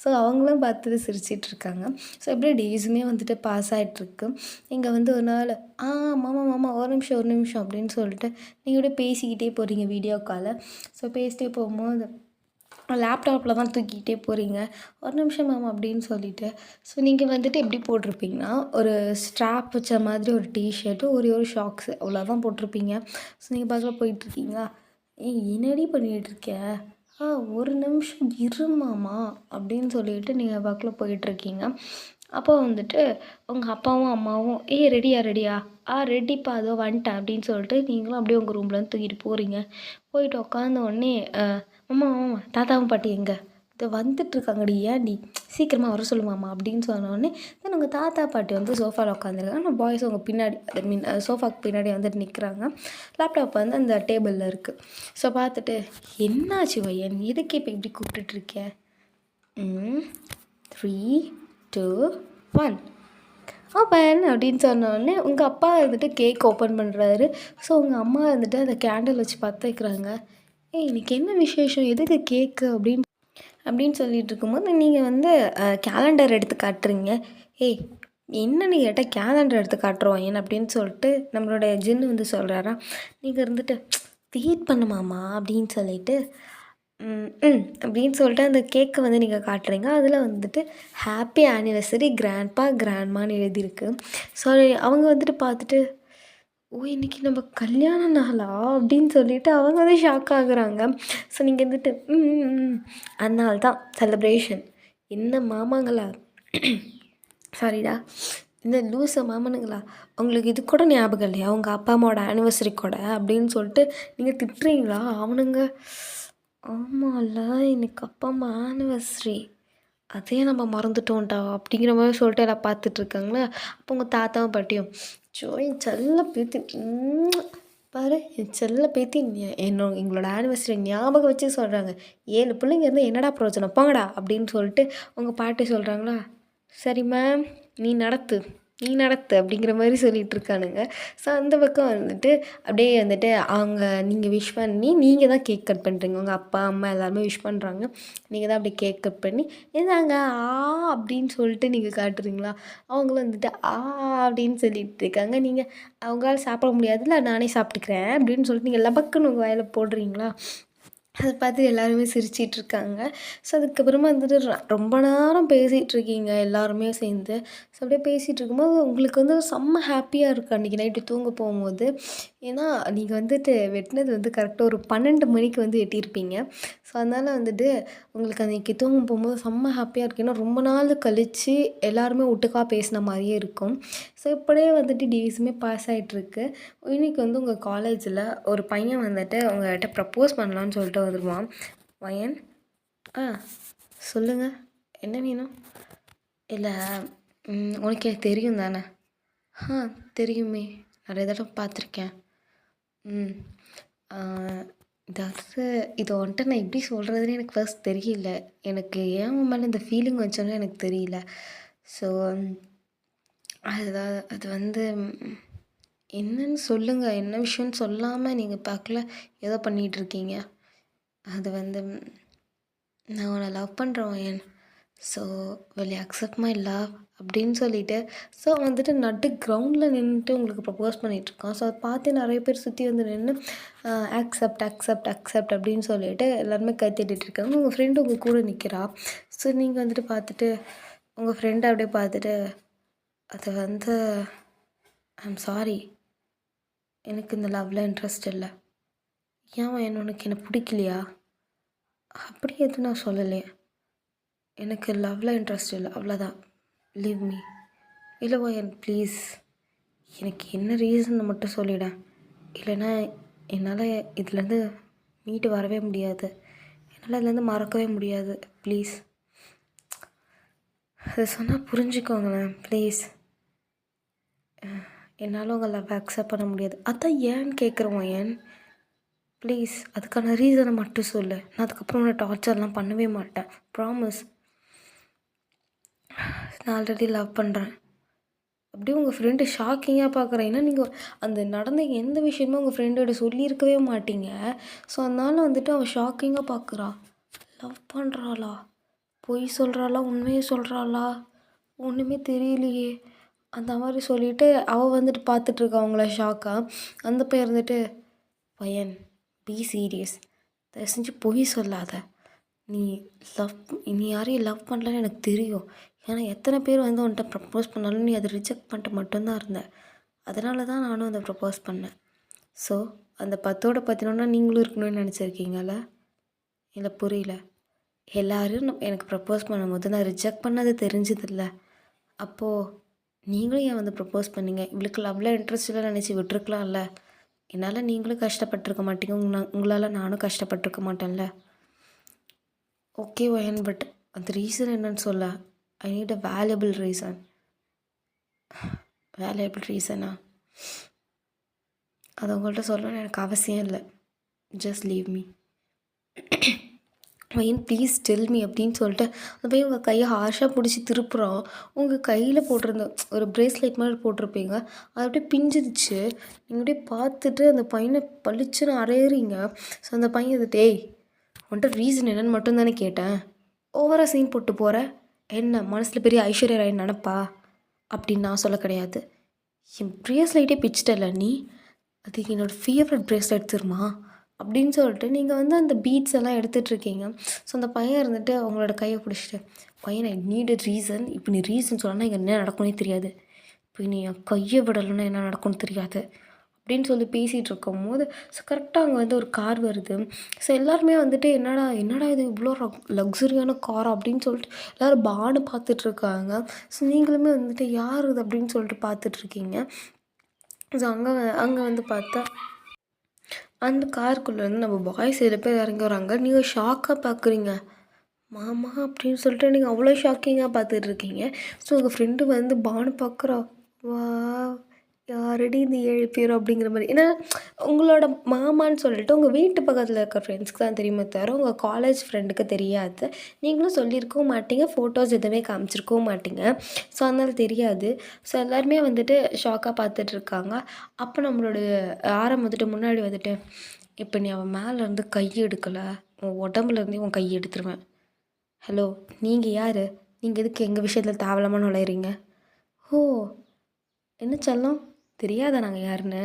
ஸோ அவங்களும் பார்த்துட்டு சிரிச்சிட்ருக்காங்க. ஸோ அப்படியே டேஸுமே வந்துட்டு பாஸ் ஆகிட்ருக்கு. நீங்கள் வந்து ஒரு நாள் மாமா ஒரு நிமிஷம் அப்படின்னு சொல்லிட்டு நீங்கள் அப்படியே பேசிக்கிட்டே போகிறீங்க வீடியோ காலை. ஸோ பேசிட்டே போகும்போது லேப்டாப்பில் தான் தூக்கிக்கிட்டே போகிறீங்க. ஒரு நிமிஷம் மேம் அப்படின்னு சொல்லிவிட்டு. ஸோ நீங்கள் வந்துட்டு எப்படி போட்டிருப்பீங்கன்னா, ஒரு ஸ்ட்ராப் வச்ச மாதிரி ஒரு டிஷர்ட்டு, ஒரு ஷாக்ஸு அவ்வளோதான் போட்டிருப்பீங்க. ஸோ நீங்கள் பக்கத்தில் போயிட்டுருக்கீங்களா? ஏய் என்னடி பண்ணிகிட்ருக்க? ஒரு நிமிஷம் இரு மாமா அப்படின்னு சொல்லிட்டு நீங்கள் பக்கத்தில் போயிட்டுருக்கீங்க. அப்போ வந்துட்டு உங்கள் அப்பாவும் அம்மாவும் ரெடியா ரெடிப்பா அதோ வந்துட்டேன் அப்படின்னு சொல்லிட்டு நீங்களும் அப்படியே உங்கள் ரூம்லேருந்து தூக்கிட்டு போகிறீங்க. போயிட்டு உட்காந்த உடனே மாமா தாத்தாவும் பாட்டி எங்கே? இதோ வந்துட்டுருக்காங்கடி, ஏன்டி சீக்கிரமாக வர சொல்லுமாம்மா அப்படின்னு சொன்னோடனே தென் உங்கள் தாத்தா பாட்டி வந்து சோஃபாவில் உட்காந்துருக்காங்க. ஆனால் பாய்ஸ் உங்கள் பின்னாடி சோஃபாவுக்கு பின்னாடி வந்துட்டு நிற்கிறாங்க. லேப்டாப் வந்து அந்த டேபிளில் இருக்குது. ஸோ பார்த்துட்டு என்னாச்சு பையன், எதுக்கு இப்போ இப்படி கூப்பிட்டுட்ருக்கேன்? 3, 2, 1 ஓப்பன் அப்படின்னு சொன்னோடனே உங்கள் அப்பா வந்துட்டு கேக் ஓப்பன் பண்ணுறாரு. ஸோ உங்கள் அம்மா வந்துட்டு அந்த கேண்டில் வச்சு பற்ற வைக்கிறாங்க. இன்னைக்கு என்ன விசேஷம், எதுக்கு கேக்கு அப்படின்னு சொல்லிட்டு இருக்கும்போது நீங்கள் வந்து கேலண்டர் எடுத்து காட்டுறீங்க. என்னன்னு கேட்டால் கேலண்டர் எடுத்து காட்டுறோம் ஏன் அப்படின்னு சொல்லிட்டு நம்மளோட ஜின்னு வந்து சொல்கிறாரா. நீங்கள் இருந்துட்டு வெயிட் பண்ணுமாமா அப்படின்னு சொல்லிட்டு அப்படின்னு சொல்லிட்டு அந்த கேக்கை வந்து நீங்கள் காட்டுறீங்க. அதில் வந்துட்டு ஹாப்பி ஆனிவர்சரி கிராண்ட்பா கிராண்ட்மான்னு எழுதியிருக்கு. ஸோ அவங்க வந்துட்டு பார்த்துட்டு இன்றைக்கி நம்ம கல்யாண நாளா அப்படின்னு சொல்லிட்டு அவங்க வந்து ஷாக் ஆகுறாங்க. ஸோ நீங்கள் வந்துட்டு அதனால தான் செலிப்ரேஷன். என்ன மாமாங்களா சாரிடா, இந்த லூஸை மாமனுங்களா, உங்களுக்கு இது கூட ஞாபகம் இல்லையா உங்கள் அப்பா அம்மாவோட ஆனிவர்சரி கூட அப்படின்னு சொல்லிட்டு நீங்கள் திட்டுறீங்களா? அவனுங்க ஆமாம்ல இன்னைக்கு அப்பா அம்மா ஆனிவர்சரி, அதே நம்ம மறந்துட்டோம்டா அப்படிங்கிற மாதிரி சொல்லிட்டு எல்லாம் பார்த்துட்ருக்காங்களா. அப்போ உங்கள் தாத்தாவும் பாட்டியும் என் செல்ல பேத்தி பாரு, என் செல்ல பேத்தி எங்களோட ஆனிவர்சரி ஞாபகம் வச்சு சொல்கிறாங்க. 7 பிள்ளைங்க இருந்தால் என்னடா பிரயோஜனம், போங்கடா அப்படின்னு சொல்லிட்டு உங்கள் பாட்டி சொல்கிறாங்களா. சரி மேம், நீ நடத்து அப்படிங்கிற மாதிரி சொல்லிகிட்ருக்கானுங்க. ஸோ அந்த பக்கம் வந்துட்டு அப்படியே வந்துட்டு நீங்கள் விஷ் பண்ணி நீங்கள் தான் கேக் கட் பண்ணுறீங்க. உங்கள் அப்பா அம்மா எல்லாருமே விஷ் பண்ணுறாங்க. நீங்கள் தான் அப்படியே கேக் கட் பண்ணி இதாங்க அப்படின்னு சொல்லிட்டு நீங்கள் காட்டுறீங்களா. அவங்களும் வந்துட்டு அப்படின்னு சொல்லிட்டு இருக்காங்க. நீங்கள் அவங்களால சாப்பிட முடியாதுல்ல, நானே சாப்பிட்டுக்கிறேன் அப்படின்னு சொல்லிட்டு நீங்கள் லபக்குன்னு உங்கள் வாயில் போடுறீங்களா. அதை பார்த்து எல்லாருமே சிரிச்சிட்ருக்காங்க. ஸோ அதுக்கப்புறமா வந்துட்டு ரொம்ப நேரம் பேசிகிட்ருக்கீங்க எல்லாருமே சேர்ந்து. ஸோ அப்படியே பேசிகிட்டு இருக்கும்போது உங்களுக்கு வந்து செம்ம ஹாப்பியாக இருக்குது அன்றைக்கி நைட்டு தூங்க போகும்போது. ஏன்னா நீங்கள் வந்துட்டு வெட்டினது வந்து கரெக்டாக ஒரு 12 மணிக்கு வந்து வெட்டியிருப்பீங்க. ஸோ அதனால் வந்துட்டு உங்களுக்கு அன்றைக்கி தூங்க போகும்போது செம்ம ஹாப்பியாக இருக்குது. ஏன்னா ரொம்ப நாள் கழித்து எல்லாருமே ஒட்டுக்காக பேசின மாதிரியே இருக்கும். ஸோ இப்படியே வந்துட்டு டேஸுமே பாஸ் ஆகிட்ருக்கு. இன்றைக்கி வந்து உங்கள் காலேஜில் ஒரு பையன் வந்துட்டு உங்கள்கிட்ட ப்ரப்போஸ் பண்ணலான்னு சொல்லிட்டு வந்துடுவான். பையன் சொல்லுங்கள் என்ன வேணும்? இல்லை உனக்கு எனக்கு தெரியும் தானே? தெரியுமே, நிறைய தடவை பார்த்துருக்கேன். இதாவது இதை வந்துட்டு நான் எப்படி சொல்கிறதுன்னு எனக்கு ஃபர்ஸ்ட் தெரியல. எனக்கு ஏன் உன் மேலே இந்த ஃபீலிங் வச்சோன்னு எனக்கு தெரியல. ஸோ அது வந்து என்னன்னு சொல்லுங்கள், என்ன விஷயம்னு சொல்லாமல் நீங்கள் பார்க்கல ஏதோ பண்ணிகிட்ருக்கீங்க. அது வந்து நான் உன்னை லவ் பண்ணுறேன். So will you accept my love அப்படின்னு சொல்லிட்டு ஸோ வந்துட்டு நட்டு கிரவுண்டில் நின்றுட்டு உங்களுக்கு ப்ரப்போஸ் பண்ணிகிட்ருக்கான். ஸோ அதை பார்த்து நிறைய பேர் சுற்றி வந்து நின்று அக்செப்ட் அக்செப்ட் அக்செப்ட் அப்படின்னு சொல்லிட்டு எல்லாருமே கை தட்டிட்டு இருக்காங்க. உங்கள் ஃப்ரெண்டு உங்கள் கூட நிற்கிறா. ஸோ நீங்கள் வந்துட்டு பார்த்துட்டு உங்கள் ஃப்ரெண்டை அப்படியே பார்த்துட்டு அது வந்து ஐம் சாரி, எனக்கு இந்த லவ்வில் இன்ட்ரெஸ்ட் இல்லை. ஏன் உனக்கு என்ன பிடிக்கலையா? அப்படி எதுவும் நான் சொல்லலையே. எனக்கு லவ்வில் இன்ட்ரெஸ்ட் இல்லை, அவ்வளோதான். Leave me. இல்லை வயன் ப்ளீஸ், எனக்கு என்ன ரீசன் மட்டும் சொல்லிவிடேன். இல்லைன்னா என்னால் இதுலேருந்து மீட்டு வரவே முடியாது. என்னால் இதுலேருந்து மறக்கவே முடியாது. ப்ளீஸ் அதை சொன்னால் புரிஞ்சுக்கோங்களேன் ப்ளீஸ். என்னால் உங்கள் லவ் அக்செப்ட் பண்ண முடியாது. அதான் ஏன்னு கேட்குறோம். ஏன் ப்ளீஸ் அதுக்கான ரீசனை மட்டும் சொல்லு. நான் அதுக்கப்புறம் உன்னை டார்ச்சர்லாம் பண்ணவே மாட்டேன். ப்ராமிஸ். நான் ஆல்ரெடி லவ் பண்ணுறேன். அப்படியே உங்கள் ஃப்ரெண்டு ஷாக்கிங்காக பார்க்குறேன். ஏன்னா நீங்கள் அந்த நடந்த எந்த விஷயமும் உங்கள் ஃப்ரெண்டோட சொல்லியிருக்கவே மாட்டீங்க. ஸோ அதனால் வந்துட்டு அவள் ஷாக்கிங்காக பார்க்குறா. லவ் பண்ணுறாளா, பொய் சொல்கிறாளா, உண்மையை சொல்கிறாளா, ஒன்றுமே தெரியலையே அந்த மாதிரி சொல்லிவிட்டு அவள் வந்துட்டு பார்த்துட்ருக்கா அவங்கள ஷாக்காக. அந்த பையன் இருந்துட்டு பையன் பி சீரியஸ், தயவு செஞ்சு பொய் சொல்லாத. நீ நீ யாரையும் லவ் பண்ணலன்னு எனக்கு தெரியும். ஏன்னா எத்தனை பேர் வந்து உன்கிட்ட ப்ரப்போஸ் பண்ணாலும் நீ அதை ரிஜெக்ட் பண்ணிட்டு மட்டும்தான் இருந்த. அதனால தான் நானும் அதை ப்ரப்போஸ் பண்ணேன். ஸோ அந்த 10ஓட 11 நீங்களும் இருக்கணும்னு நினச்சிருக்கீங்கள? இல்லை புரியல. எல்லோரும் எனக்கு ப்ரப்போஸ் பண்ணும்போது நான் ரிஜெக்ட் பண்ணது தெரிஞ்சதில்ல. அப்போது நீங்களும் ஏன் வந்து ப்ரப்போஸ் பண்ணீங்க? இவளுக்கு லவ்வில் இன்ட்ரெஸ்ட் இல்லை நினச்சி விட்டுருக்கலாம்ல. என்னால் நீங்களும் கஷ்டப்பட்டிருக்க மாட்டீங்க, உங்களால் நானும் கஷ்டப்பட்டிருக்க மாட்டேன்ல. ஓகே வயன், பட் அந்த ரீசன் என்னன்னு சொல்ல. I need a valuable reason. Valuable ரீசனா? அது உங்கள்கிட்ட சொல்லணும்னு எனக்கு அவசியம் இல்லை. Just leave me. Wayne please tell me அப்படின்னு சொல்லிட்டு அந்த போய் உங்கள் கையை ஹார்ஷாக பிடிச்சி திருப்புறோம். உங்கள் கையில் போட்டிருந்த ஒரு பிரேஸ்லெட் மாதிரி போட்டிருப்பீங்க, அது அப்படியே பிஞ்சிருச்சு. நீங்கள் அப்படியே பார்த்துட்டு அந்த பையனை பளிச்சுன்னு அரையிறீங்க. ஸோ அந்த பையன் இது டேய் உன்ட்ட ரீசன் என்னன்னு மட்டும்தானே கேட்டேன், ஓவராக சீன் போட்டு போகிற, என்ன மனசில் பெரிய ஐஸ்வர்யா ராய் நினப்பா அப்படின்னு நான் சொல்ல கிடையாது. என் பிரேஸ்லைட்டே பிச்சிட்டல நீ, அது என்னோடய ஃபேவரட் பிரேஸ்லைட் தெரியுமா அப்படின்னு சொல்லிட்டு நீங்கள் வந்து அந்த பீட்ஸ் எல்லாம் எடுத்துகிட்ருக்கீங்க. ஸோ அந்த பையன் இருந்துட்டு அவங்களோட கையை பிடிச்சிட்டு பையன் ஐ நீட் அ ரீசன். இப்போ நீ ரீசன் சொல்லணும்னா இங்கே என்ன நடக்கும்னே தெரியாது. இப்போ நீ என் கையை விடலைன்னா என்ன நடக்கும்னு தெரியாது அப்படின்னு சொல்லி பேசிகிட்டு இருக்கும்போது ஸோ கரெக்டாக அங்கே வந்து ஒரு கார் வருது. ஸோ எல்லாருமே வந்துட்டு என்னடா இது இவ்வளோ லக்ஸுரியான கார் அப்படின்னு சொல்லிட்டு எல்லோரும் பானு பார்த்துட்ருக்காங்க. ஸோ நீங்களுமே வந்துட்டு யார் இது அப்படின்னு சொல்லிட்டு பார்த்துட்ருக்கீங்க. ஸோ அங்கே வந்து பார்த்தா அந்த காருக்குள்ளேருந்து நம்ம பாய்ஸ் 7 பேர் இறங்கி வராங்க. நீங்கள் ஷாக்காக பார்க்குறீங்க. மாமா அப்படின்னு சொல்லிட்டு நீங்கள் அவ்வளோ ஷாக்கிங்காக பார்த்துட்ருக்கீங்க. ஸோ உங்கள் ஃப்ரெண்டு வந்து பானு பார்க்குறா. வா யாரடி இந்த 7 பேரும் அப்படிங்கிற மாதிரி. ஏன்னா உங்களோட மாமான்னு சொல்லிட்டு உங்கள் வீட்டு பக்கத்தில் இருக்க ஃப்ரெண்ட்ஸ்க்கு தான் தெரியுமே தவிர உங்கள் காலேஜ் ஃப்ரெண்டுக்கு தெரியாது. நீங்களும் சொல்லியிருக்கவும் மாட்டீங்க, ஃபோட்டோஸ் எதுவுமே காமிச்சிருக்கவும் மாட்டீங்க. ஸோ அதனால் தெரியாது. ஸோ எல்லாருமே வந்துட்டு ஷாக்காக பார்த்துட்ருக்காங்க. அப்போ நம்மளோட ஆரம் வந்துட்டு முன்னாடி வந்துட்டு இப்போ நீ அவன் மேலேருந்து கை எடுக்கலை, உன் உடம்புலேருந்தே உன் கை எடுத்துருவேன். ஹலோ நீங்கள் யார்? நீங்கள் எதுக்கு எங்கள் விஷயத்தில் தேவலாமல் நுழையிறீங்க? ஓ என்ன செல்லம் தெரியாதா நாங்கள் யாருன்னு?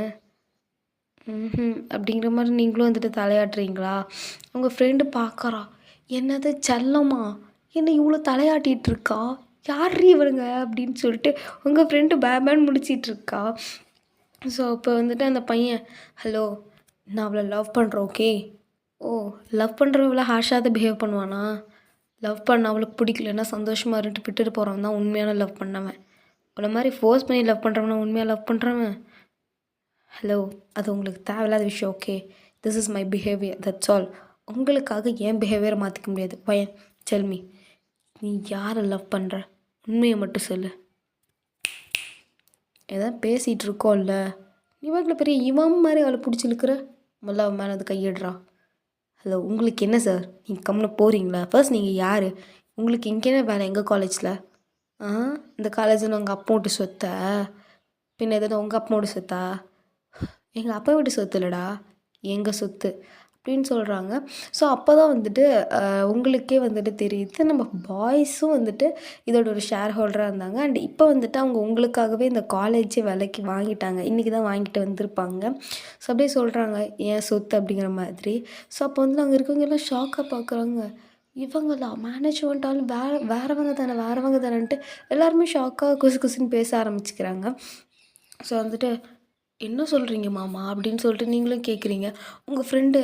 அப்படிங்கிற மாதிரி நீங்களும் வந்துட்டு தலையாட்டுறீங்களா? உங்கள் ஃப்ரெண்டு பார்க்குறா. என்னது செல்லம்மா, என்ன இவ்வளோ தலையாட்டிகிட்ருக்கா, யார் இவருங்க அப்படின்னு சொல்லிட்டு உங்கள் ஃப்ரெண்டு பேபேன்னு முடிச்சிட்ருக்கா. ஸோ அப்போ வந்துட்டு அந்த பையன் ஹலோ நான் அவளை லவ் பண்ணுறேன் ஓகே. ஓ லவ் பண்ணுறவளை ஹார்ஷாக தான் பிஹேவ் பண்ணுவானா? லவ் பண்ண அவளுக்கு பிடிக்கலன்னா சந்தோஷமாக இருந்துட்டு விட்டுட்டு போகிறவன் தான் உண்மையான லவ் பண்ணவன். உங்களை மாதிரி ஃபோர்ஸ் பண்ணி லவ் பண்ணுறவனா உண்மையாக லவ் பண்ணுறவன்? ஹலோ அது உங்களுக்கு தேவையில்லாத விஷயம் okay. This is my behaviour, that's all. உங்களுக்காக ஏன் பிஹேவியரை மாற்றிக்க முடியாது. பையன் செல்மி, நீ யாரை லவ் பண்ணுற? உண்மையை மட்டும் சொல்லு. ஏதாவது பேசிகிட்டு இருக்கோம்ல, நீ வாக்கில் பெரிய இவன் மாதிரி அவளை பிடிச்சி இழுக்கிற. முதல்ல அவன் மேலே அது கையிடுறா. ஹலோ உங்களுக்கு என்ன சார், நீங்கள் கம்முன்னு போகிறீங்களா? ஃபர்ஸ்ட் நீங்கள் யார்? உங்களுக்கு இங்கே என்ன வேலை எங்கள் காலேஜில்? இந்த காலேஜில் உங்கள் அப்பா விட்டு சொத்தா? பின்ன எதாவது உங்கள் அப்பா விட்டு சொத்தா? எங்கள் அப்பா வீட்டு சொத்து இல்லைடா, எங்கள் சொத்து அப்படின்னு சொல்கிறாங்க. ஸோ அப்போ தான் வந்துட்டு உங்களுக்கே வந்துட்டு தெரியுது நம்ம பாய்ஸும் வந்துட்டு இதோட ஒரு ஷேர் ஹோல்டராக இருந்தாங்க. அண்ட் இப்போ வந்துட்டு அவங்க உங்களுக்காகவே இந்த காலேஜே விலைக்கு வாங்கிட்டாங்க. இன்றைக்கி தான் வாங்கிட்டு வந்திருப்பாங்க. ஸோ அப்படியே சொல்கிறாங்க ஏன் சொத்து அப்படிங்கிற மாதிரி. ஸோ அப்போ வந்து அங்கே இருக்கவங்க எல்லாம் ஷாக்காக பார்க்குறாங்க. இவங்களா மேனேஜ்மெண்ட் ஆள் வேறவங்க தானேன்ட்டு எல்லாருமே ஷாக்காக குசு குசுன்னு பேச ஆரம்பிச்சுக்கிறாங்க. ஸோ வந்துட்டு என்ன சொல்கிறீங்க மாமா அப்படின்னு சொல்லிட்டு நீங்களும் கேட்குறீங்க. உங்கள் ஃப்ரெண்டு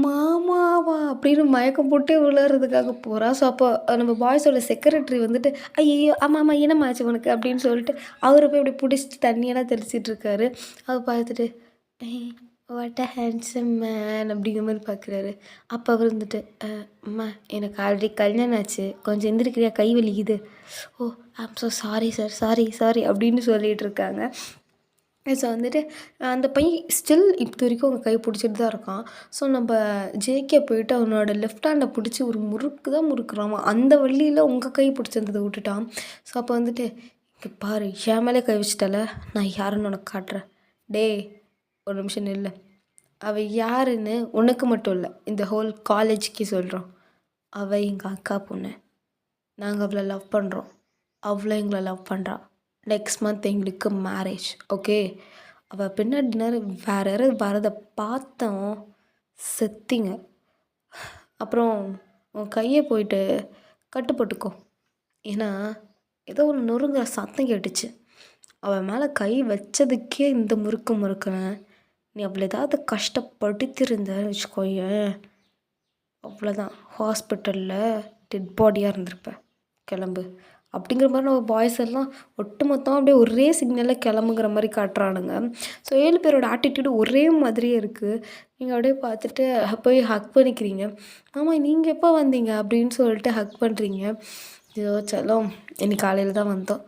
மாமாவா அப்படின்னு மயக்கம் போட்டே விழுறதுக்காக போகிறா. ஸோ அப்போ நம்ம பாய்ஸோட செக்ரட்டரி வந்துட்டு ஐயோ ஆமாம் ஆமாம் என்னமாச்சு உனக்கு அப்படின்னு சொல்லிட்டு அவரை போய் அப்படி பிடிச்சிட்டு தண்ணியெல்லாம் தெளிச்சிட்டு இருக்காரு. அதை பார்த்துட்டு வாட் அ ஹேண்ட்ஸம் மேன் அப்படிங்கிற மாதிரி பார்க்குறாரு. அப்போ அவர் வந்துட்டு அம்மா எனக்கு ஆல்ரெடி கல்யாணம் ஆச்சு, கொஞ்சம் எந்திரிக்கிறியா கை வலிக்குது. ஓ I'm so sorry sir sorry அப்படின்னு சொல்லிகிட்டு இருக்காங்க. ஸோ வந்துட்டு அந்த பையன் ஸ்டில் இப்போ வரைக்கும் அவங்க கை பிடிச்சிட்டு தான் இருக்கான். ஸோ நம்ம ஜேகே போயிட்டு அவனோட லெஃப்ட் ஹேண்டை பிடிச்சி ஒரு முறுக்கு தான் முறுக்குறான். அந்த வழியில் உங்கள் கை பிடிச்சிருந்ததை விட்டுட்டான். ஸோ அப்போ வந்துட்டு இங்கே பாரு என் மேலே கை வச்சிட்டால, நான் யாருன்னு உனக்கு காட்டுறேன். டேய் ஒரு நிமிஷம் இல்லை, அவள் யாருன்னு உனக்கு மட்டும் இல்லை இந்த ஹோல் காலேஜுக்கு சொல்கிறோம். அவள் எங்கள் அக்கா பொண்ணு, நாங்கள் அவளை லவ் பண்ணுறோம், அவளை எங்களை லவ் பண்ணுறா. நெக்ஸ்ட் மந்த் எங்களுக்கு மேரேஜ், ஓகே? அவள் பின்னாடி வேறு யாராவது வரதை பார்த்தோம் செத்திங்க. அப்புறம் உன் கையை போயிட்டு கட்டுப்பட்டுக்கோ. ஏன்னா ஏதோ ஒரு நொறுங்குற சத்தம் கேட்டுச்சு. அவள் மேலே கை வச்சதுக்கே இந்த முறுக்குனேன். நீ அவளை ஏதாவது கஷ்டப்படுத்திருந்தேன்னு வச்சுக்கோயேன், அவ்வளோதான், ஹாஸ்பிட்டலில் டெட் பாடியாக இருந்திருப்பேன், கிளம்பு அப்படிங்கிற மாதிரி நம்ம பாய்ஸ் எல்லாம் ஒட்டுமொத்தமாக அப்படியே ஒரே சிக்னலில் கிளம்புங்கிற மாதிரி காட்டுறானுங்க. ஸோ 7 பேரோட ஆட்டிடியூடு ஒரே மாதிரியே இருக்குது. நீங்கள் அப்படியே பார்த்துட்டு போய் ஹக் பண்ணிக்கிறீங்க. ஆமாம் நீங்கள் எப்போ வந்தீங்க அப்படின்னு சொல்லிட்டு ஹக் பண்ணுறீங்க. ஐயோ செல்லம் இன்னைக்கு காலையில் தான் வந்தோம்.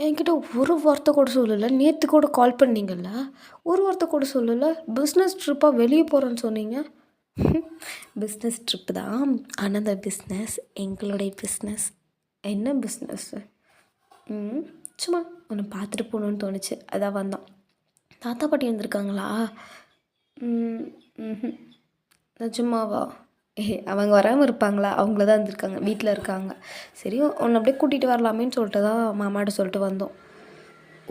என்கிட்ட ஒரு வார்த்தை கூட சொல்லலை. நேற்று கூட கால் பண்ணீங்கல்ல, ஒரு வார்த்தை கூட சொல்லலை. பிஸ்னஸ் ட்ரிப்பாக வெளியே போகிறேன்னு சொன்னீங்க. பிஸ்னஸ் ட்ரிப்பு தான், அனதர் பிஸ்னஸ், எங்களுடைய பிஸ்னஸ். என்ன பிஸ்னஸ்ஸு? சும்மா ஒன்று பார்த்துட்டு போகணுன்னு தோணுச்சு, அதான் வந்தோம். தாத்தா பாட்டி வந்திருக்காங்களா? நிஜமாவா? அவங்க வராமல் இருப்பாங்களா? அவங்கள தான் வந்திருக்காங்க, வீட்டில் இருக்காங்க. சரி ஒன்று அப்படியே கூட்டிகிட்டு வரலாமேன்னு சொல்லிட்டு தான் மாமாட்ட சொல்லிட்டு வந்தோம்.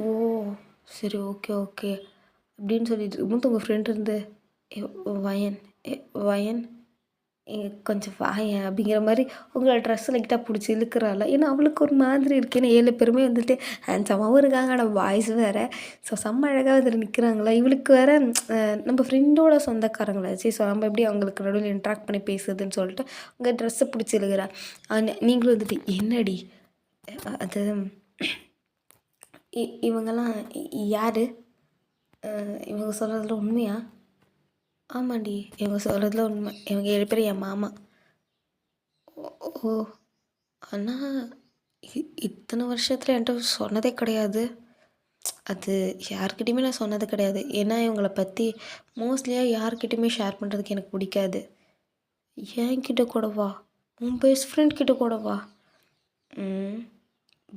ஓ சரி ஓகே அப்படின்னு சொல்லிட்டு இருக்கும்போது உங்கள் ஃப்ரெண்ட் இருந்து வயன் வயன் கொஞ்சம் வாயன் அப்படிங்கிற மாதிரி உங்களை ட்ரெஸ் லைட்டாக பிடிச்சி இழுக்கிறாள். ஏன்னா அவளுக்கு ஒரு மாதிரி இருக்குது. ஏன்னா 7 பேருமே வந்துட்டு ஹேண்ட்ஸமாகவும் இருக்காங்க, ஆனால் பாய்ஸ் வேறு. ஸோ செம்ம அழகாக அதில் நிற்கிறாங்களா. இவளுக்கு வேறு நம்ம ஃப்ரெண்டோட சொந்தக்காரங்களாச்சு. ஸோ நம்ம எப்படி அவங்களுக்கு நடுவில் இன்ட்ராக்ட் பண்ணி பேசுறதுன்னு சொல்லிட்டு உங்கள் ட்ரெஸ்ஸை பிடிச்சி இழுக்கிறா. நீங்களும் வந்துட்டு என்னடி அது இவங்கெல்லாம் யார்? இவங்க சொல்கிறதுல உண்மையா? ஆமாண்டி இவங்க சொல்கிறதுல உண்மை. இவங்க 7 பேர் என் மாமா. ஓ ஆனால் இத்தனை வருஷத்தில் என்கிட்ட சொன்னதே கிடையாது. அது யார்கிட்டையுமே நான் சொன்னது கிடையாது. ஏன்னா இவங்கள பற்றி மோஸ்ட்லியாக யார்கிட்டையுமே ஷேர் பண்ணுறதுக்கு எனக்கு பிடிக்காது. என்கிட்ட கூடவா? உன் பெஸ்ட் ஃப்ரெண்ட் கிட்ட கூடவா?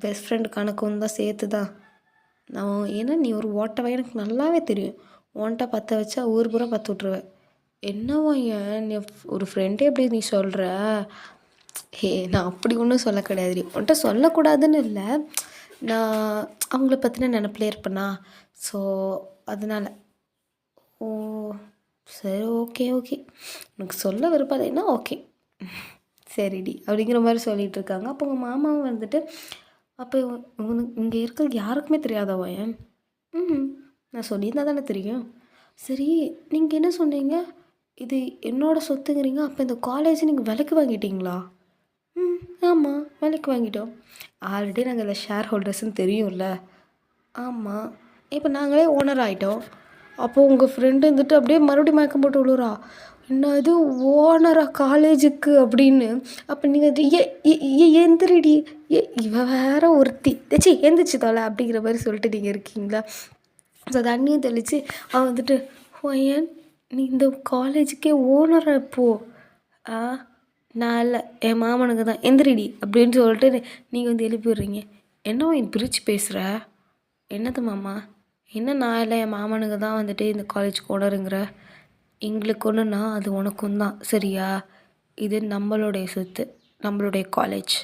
பெஸ்ட் ஃப்ரெண்ட் கணக்கும் தான் சேர்த்து தான் நான். ஏன்னா நீ ஒரு ஓட்டவை எனக்கு நல்லாவே தெரியும். உன்கிட்ட பற்ற வச்சா ஊர் பூரா பற்ற விட்ருவேன். என்னவோ ஏன் நீ ஒரு ஃப்ரெண்டே எப்படி நீ சொல்கிற? நான் அப்படி ஒன்றும் சொல்ல கிடையாது. உன்கிட்ட சொல்லக்கூடாதுன்னு இல்லை, நான் அவங்கள பற்றின நினப்பிலே இருப்பேனா. ஸோ அதனால் ஓ சரி ஓகே உனக்கு சொல்ல விருப்பம் ஓகே சரிடி அப்படிங்கிற மாதிரி சொல்லிகிட்டு இருக்காங்க. அப்போ உங்கள் மாமாவும் வந்துட்டு அப்போ இங்கே இருக்கிறது யாருக்குமே தெரியாதவா? ஏன் நான் சொல்லியிருந்தா தானே தெரியும். சரி நீங்கள் என்ன சொன்னீங்க, இது என்னோடய சொத்துங்கிறீங்க. அப்போ இந்த காலேஜ் நீங்கள் விலைக்கு வாங்கிட்டீங்களா? ஆமாம் விலைக்கு வாங்கிட்டோம். ஆல்ரெடி நாங்கள் இதில் ஷேர் ஹோல்டர்ஸ்ன்னு தெரியும்ல. ஆமாம் இப்போ நாங்களே ஓனர் ஆகிட்டோம். அப்போது உங்கள் ஃப்ரெண்டு வந்துட்டு அப்படியே மறுபடியும் மயக்கம் போட்டு விழுறா. என்னது ஓனராக காலேஜுக்கு அப்படின்னு. அப்போ நீங்கள் எந்திரடி இவ வேற ஒருத்தி எந்திரிச்சு தொலை அப்படிங்கிற மாதிரி சொல்லிட்டு நீங்கள் இருக்கீங்களா. ஸோ தண்ணியும் தெளித்து அவன் வந்துட்டு ஏன் நீ இந்த காலேஜுக்கே ஓனராக இப்போது நான் இல்லை என் மாமனுக்கு தான் எந்திரிடி அப்படின்னு சொல்லிட்டு நீங்கள் வந்து எழுப்பி விடுறீங்க. என்னவோ என் பிரித்து பேசுகிற? என்னது மாமா என்ன நான் இல்லை என் மாமனுங்க தான் வந்துட்டு இந்த காலேஜ் ஓனருங்கிற. எங்களுக்கு ஒன்றுனா அது உனக்கும் தான் சரியா? இது நம்மளுடைய சொத்து, நம்மளுடைய காலேஜ்.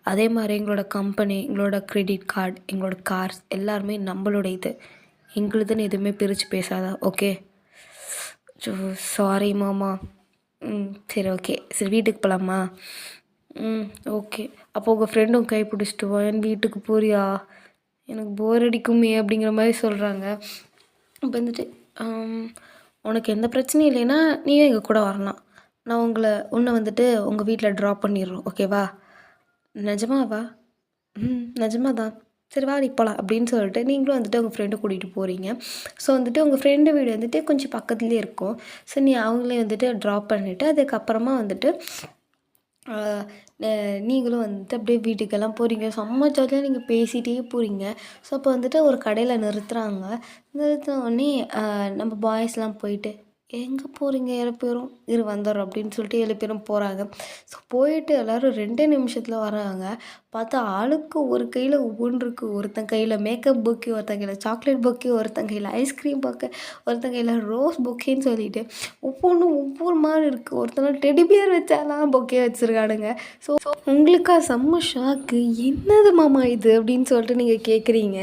அதே மாதிரி எங்களோட கம்பெனி, எங்களோட கிரெடிட் கார்டு, எங்களோட கார்ஸ் எல்லாருமே நம்மளோட இது. எங்களுதுன்னு எதுவுமே பிரித்து பேசாத, ஓகே? ஸோ சாரி மாமா. சரி ஓகே, சரி வீட்டுக்கு போகலாமா? ஓகே. அப்போ உங்கள் ஃப்ரெண்டும் கை பிடிச்சிட்டு வா, என் வீட்டுக்கு போறியா? எனக்கு போர் அடிக்குமே அப்படிங்கிற மாதிரி சொல்கிறாங்க. இப்போ வந்துட்டு உனக்கு எந்த பிரச்சனையும் இல்லைன்னா நீயும் எங்கள் கூட வரலாம். நான் உன்னை வந்துட்டு உங்கள் வீட்டில் ட்ராப் பண்ணிடுறோம், ஓகேவா? நிஜமாவா? நிஜமா தான். சரி வா போகலாம் அப்படின்னு சொல்லிட்டு நீங்களும் வந்துட்டு உங்கள் ஃப்ரெண்டை கூட்டிகிட்டு போகிறீங்க. ஸோ வந்துட்டு உங்கள் ஃப்ரெண்டு வீடு வந்துட்டு கொஞ்சம் பக்கத்துலேயே இருக்கும். ஸோ நீ அவங்களே வந்துட்டு ட்ராப் பண்ணிவிட்டு அதுக்கப்புறமா வந்துட்டு நீங்களும் வந்துட்டு அப்படியே வீட்டுக்கெல்லாம் போகிறீங்க. செம்ம ஜாலியாக நீங்கள் பேசிகிட்டே போகிறீங்க. ஸோ அப்போ வந்துட்டு ஒரு கடையில் நிறுத்துகிறாங்க. நிறுத்தினோடனே நம்ம பாய்ஸ்லாம் போயிட்டு, எங்கே போகிறீங்க 7 பேரும்? இரு வந்துடுறோம் அப்படின்னு சொல்லிட்டு 7 பேரும் போகிறாங்க. ஸோ போயிட்டு எல்லோரும் 2 நிமிஷத்தில் வராங்க. பார்த்தா ஆளுக்கு ஒரு கையில் ஒவ்வொன்று இருக்குது. ஒருத்தன் கையில் மேக்கப் பொக்கே, ஒருத்தன் கையில் சாக்லேட் பொக்கே, ஒருத்தன் கையில் ஐஸ்கிரீம் பொக்கே, ஒருத்தன் கையில் ரோஸ் பொக்கேன்னு சொல்லிட்டு ஒவ்வொன்றும் ஒவ்வொரு மாதிரி இருக்குது. ஒருத்தனை டெடி பியர் வச்சாலாம் பொக்கே வச்சுருக்கானுங்க. ஸோ உங்களுக்கா செம்ம ஷாக்கு. என்னது மாமா இது அப்படின்னு சொல்லிட்டு நீங்கள் கேட்குறீங்க.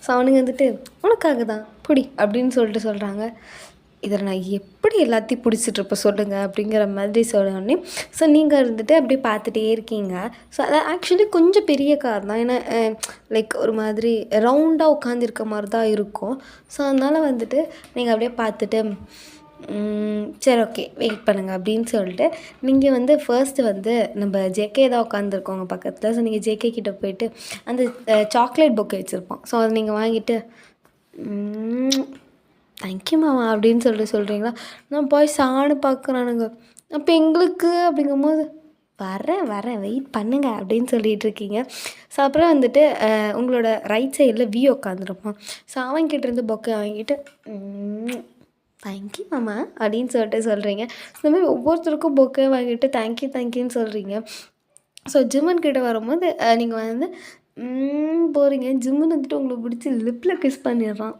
ஸோ அவனுங்க வந்துட்டு உனக்காக தான் புடி அப்படின்னு சொல்லிட்டு சொல்கிறாங்க. இதில் நான் எப்படி எல்லாத்தையும் பிடிச்சிட்ருப்ப சொல்லுங்கள் அப்படிங்கிற மாதிரி சொன்னோடனே ஸோ நீங்கள் இருந்துட்டு அப்படியே பார்த்துட்டே இருக்கீங்க. ஸோ அது ஆக்சுவலி கொஞ்சம் பெரிய கார் தான். ஏன்னா லைக் ஒரு மாதிரி ரவுண்டாக உட்காந்துருக்க மாதிரி தான் இருக்கும். ஸோ அதனால் வந்துட்டு நீங்கள் அப்படியே பார்த்துட்டு சரி ஓகே வெயிட் பண்ணுங்கள் அப்படின்னு சொல்லிட்டு நீங்கள் வந்து ஃபர்ஸ்ட்டு வந்து நம்ம ஜேகே தான் உட்காந்துருக்கோங்க பக்கத்தில். ஸோ நீங்கள் ஜேகே கிட்டே போயிட்டு அந்த சாக்லேட் பொக்கே வச்சுருப்போம். ஸோ அதை நீங்கள் வாங்கிட்டு தேங்க்யூ மாமா அப்படின்னு சொல்லிட்டு சொல்கிறீங்களா? நான் போய் சாணு பார்க்குறானுங்க. அப்போ எங்களுக்கு அப்படிங்கும்போது வரேன் வெயிட் பண்ணுங்க அப்படின்னு சொல்லிகிட்ருக்கீங்க. ஸோ அப்புறம் வந்துட்டு உங்களோட ரைட் சைடில் வி உட்காந்துருப்பான். ஸோ அவன்கிட்டேருந்து பொக்கை வாங்கிட்டு தேங்க்யூ மாமா அப்படின்னு சொல்லிட்டு சொல்கிறீங்க. இந்த மாதிரி ஒவ்வொருத்தருக்கும் பொக்கை வாங்கிட்டு தேங்க்யூன்னு சொல்கிறீங்க. ஸோ ஜிம்மன் கிட்டே வரும்போது நீங்கள் வந்து போகிறீங்க. ஜிம்மன் வந்துட்டு உங்களுக்கு பிடிச்சி லிப்பில் கிஸ் பண்ணிடுறான்.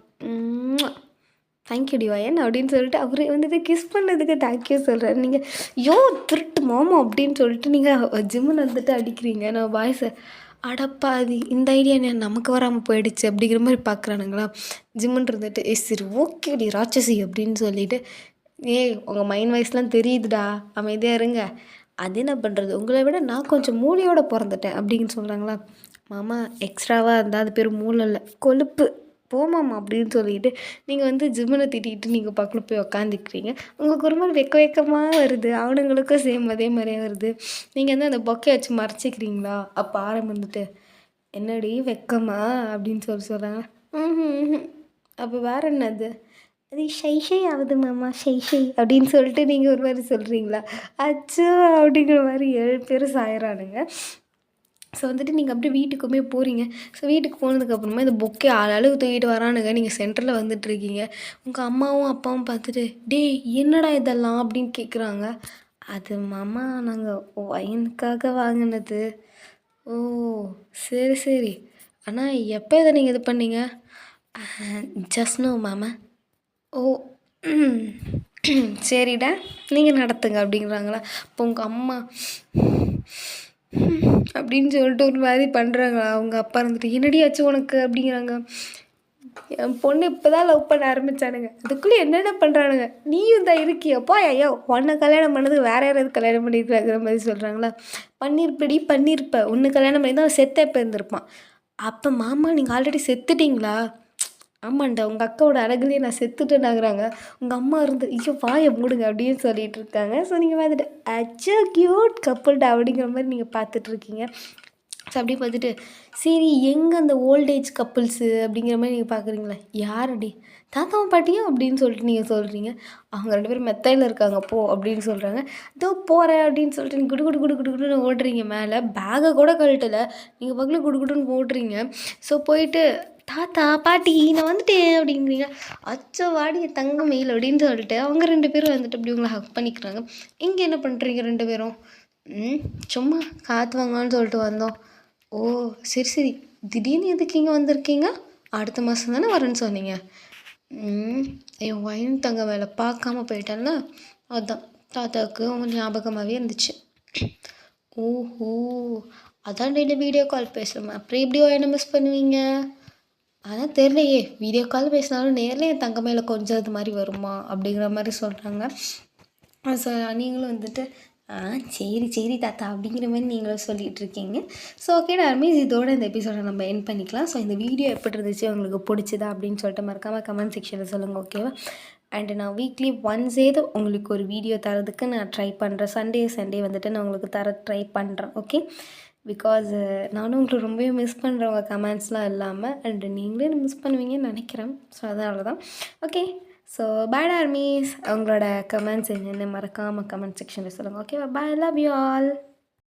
தேங்க்யூ டிவாயன் அப்படின்னு சொல்லிட்டு அவரே வந்துட்டு கிஸ் பண்ணதுக்கு தேங்க்யூ சொல்கிறாரு. நீங்கள் திருட்டு மாமா அப்படின்னு சொல்லிட்டு நீங்கள் ஜிம்மன் வந்துட்டு அடிக்கிறீங்க. நான் பாய்ஸை அடப்பாதி இந்த ஐடியா நமக்கு வராமல் போயிடுச்சு அப்படிங்கிற மாதிரி பார்க்குறானுங்களா? ஜிம்மன் இருந்துட்டு சரி ஓகேடி ராட்சசி அப்படின்னு சொல்லிட்டு உங்கள் மைண்ட் வாய்ஸ்லாம் தெரியுதுடா அமைதியாக இருங்க. அது என்ன பண்ணுறது, உங்களை விட நான் கொஞ்சம் மூளையோடு பிறந்துட்டேன் அப்படின்னு சொல்கிறாங்களா? மாமா எக்ஸ்ட்ராவாக இருந்தால் அது பேர் மூளை இல்லை கொழுப்பு போமாம்மா அப்படின்னு சொல்லிட்டு நீங்கள் வந்து ஜிம்மனை திட்டிகிட்டு நீங்கள் பக்கத்தில் போய் உக்காந்துக்கிறீங்க. உங்களுக்கு ஒரு மாதிரி வெக்கமாக வருது. அவனுங்களுக்கும் சேம் அதே மாதிரியே வருது. நீங்கள் வந்து அந்த பொக்கை வச்சு மறைச்சிக்கிறீங்களா? அப்போ வந்துட்டு என்னடி வெக்கமா அப்படின்னு சொல்கிறாங்க. அப்போ வேறு என்னது? அது ஷை ஆகுது மாமா ஷை அப்படின்னு சொல்லிட்டு நீங்கள் ஒரு மாதிரி சொல்கிறீங்களா? அச்சோ அப்படிங்கிற மாதிரி 7 பேர் சாயிறானுங்க. ஸோ வந்துட்டு நீங்கள் அப்படியே வீட்டுக்குமே போகிறீங்க. ஸோ வீட்டுக்கு போனதுக்கப்புறமா இந்த பொக்கே ஆளாளுக்கு தூக்கிட்டு வரானுங்க. நீங்கள் சென்டரில் வந்துட்டுருக்கீங்க. உங்கள் அம்மாவும் அப்பாவும் பார்த்துட்டு டேய் என்னடா இதெல்லாம் அப்படின்னு கேட்குறாங்க. அது மாமா நாங்கள் ஒயினுக்காக வாங்கினது. ஓ சரி ஆனால் எப்போ இதை நீங்கள் இது பண்ணீங்க? ஜஸ்ட் நோ மாமா. ஓ சரிடா நீங்கள் நடத்துங்க அப்படிங்கிறாங்களா? அப்போ உங்கள் அம்மா அப்படின்னு சொல்லிட்டு ஒரு மாதிரி பண்ணுறாங்களா? அவங்க அப்பா இருந்துட்டு என்னடி ஆச்சு உனக்கு அப்படிங்கிறாங்க. என் பொண்ணு இப்போ தான் லவ் பண்ண ஆரம்பித்தானுங்க. அதுக்குள்ளே என்னென்ன பண்ணுறானுங்க. நீயும் தான் இருக்கியப்பா ஐயோ உன்னை கல்யாணம் பண்ணது வேறு யாராவது கல்யாணம் பண்ணியிருக்காங்கிற மாதிரி சொல்கிறாங்களா? பண்ணியிருப்ப ஒன்று கல்யாணம் பண்ணி தான் செத்த இப்போ இருந்திருப்பான். அப்போ மாமா நீங்கள் ஆல்ரெடி செத்துட்டிங்களா? ஆமாண்டா உங்கள் அக்காவோட அழகுலேயே நான் செத்துட்டேனாங்கிறாங்க. உங்கள் அம்மா இருந்து ஐயோ வாயை மூடுங்க அப்படின்னு சொல்லிட்டு இருக்காங்க. ஸோ நீங்கள் பார்த்துட்டு அச்சோ க்யூட் கப்புள்டா அப்படிங்கிற மாதிரி நீங்கள் பார்த்துட்ருக்கீங்க. ஸோ அப்படியே பார்த்துட்டு சரி எங்கே அந்த ஓல்டேஜ் கப்புள்ஸு அப்படிங்கிற மாதிரி நீங்கள் பார்க்குறீங்களா? யாரடி தாத்தாவும் பாட்டியும் அப்படின்னு சொல்லிட்டு நீங்கள் சொல்கிறீங்க. அவங்க 2 பேரும் மெத்தையில் இருக்காங்க போ அப்படின்னு சொல்கிறாங்க. இதோ போகிறேன் அப்படின்னு சொல்லிட்டு நீங்கள் குடுன்னு ஓடுறீங்க. மேலே பேகை கூட கழட்டலை, நீங்கள் பக்கத்தில் குடுன்னு ஓடுறீங்க. ஸோ போயிட்டு தாத்தா பாட்டி நான் வந்துட்டேன் அப்படிங்கிறீங்க. அச்சோ வாடி தங்க மெயில் அப்படின்னு சொல்லிட்டு அவங்க 2 பேரும் வந்துட்டு அப்படி உங்களை ஹக் பண்ணிக்கிறாங்க. இங்கே என்ன பண்ணுறீங்க 2 பேரும்? சும்மா காற்று வாங்கலான்னு சொல்லிட்டு வந்தோம். ஓ சரி திடீர்னு எதுக்கு இங்கே வந்திருக்கீங்க? அடுத்த மாதம் தானே வரேன்னு சொன்னீங்க. ம். என் ஒயின் தங்க மேல பார்க்காம போயிட்டேன்ல, அதான் தாத்தாவுக்கு உன் ஞாபகமாகவே இருந்துச்சு. ஓஹோ! அதான் டெய்லி வீடியோ கால் பேசுறோமே, அப்புறம் எப்படி என்ன மிஸ் பண்ணுவீங்க? அதான் தெரியலையே, வீடியோ கால் பேசினாலும் நேர்ல என் தங்க மேல கொஞ்சறது மாரி வருமா? அப்படிங்கிற மாரி சொல்கிறாங்க. ஸோ நீங்களும் வந்துட்டு, ஆ சரி, சரி தாத்தா அப்படிங்கிற மாரி நீங்களும் சொல்லிட்டு இருக்கீங்க. ஸோ ஓகே டார்மீஸ், இதோட இந்த எபிசோட நம்ம எண்ட் பண்ணிக்கலாம். ஸோ இந்த வீடியோ எப்படி இருந்துச்சு, உங்களுக்கு பிடிச்சதா அப்படின்னு சொல்லிட்டு மறக்காம கமெண்ட் செக்ஷனில் சொல்லுங்கள், ஓகேவா? அண்ட் நான் வீக்லி ஒன்ஸேது உங்களுக்கு ஒரு வீடியோ தரதுக்கு நான் ட்ரை பண்ணுறேன். சண்டே வந்துட்டு நான் உங்களுக்கு தர ட்ரை பண்ணுறேன், ஓகே? பிகாஸ் நானும் உங்களை ரொம்பவே மிஸ் பண்ணுறேன் உங்கள் கமெண்ட்ஸ்லாம் இல்லாமல். அண்ட் நீங்களே என்ன மிஸ் பண்ணுவீங்கன்னு நினைக்கிறேன். ஸோ அதனால தான். Okay, so bye armies. உங்களோட கமெண்ட்ஸ் என்னென்னு மறக்காமல் கமெண்ட் செக்ஷனில் சொல்லுங்கள், ஓகேவா? பாய், லவ் யூ ஆல்.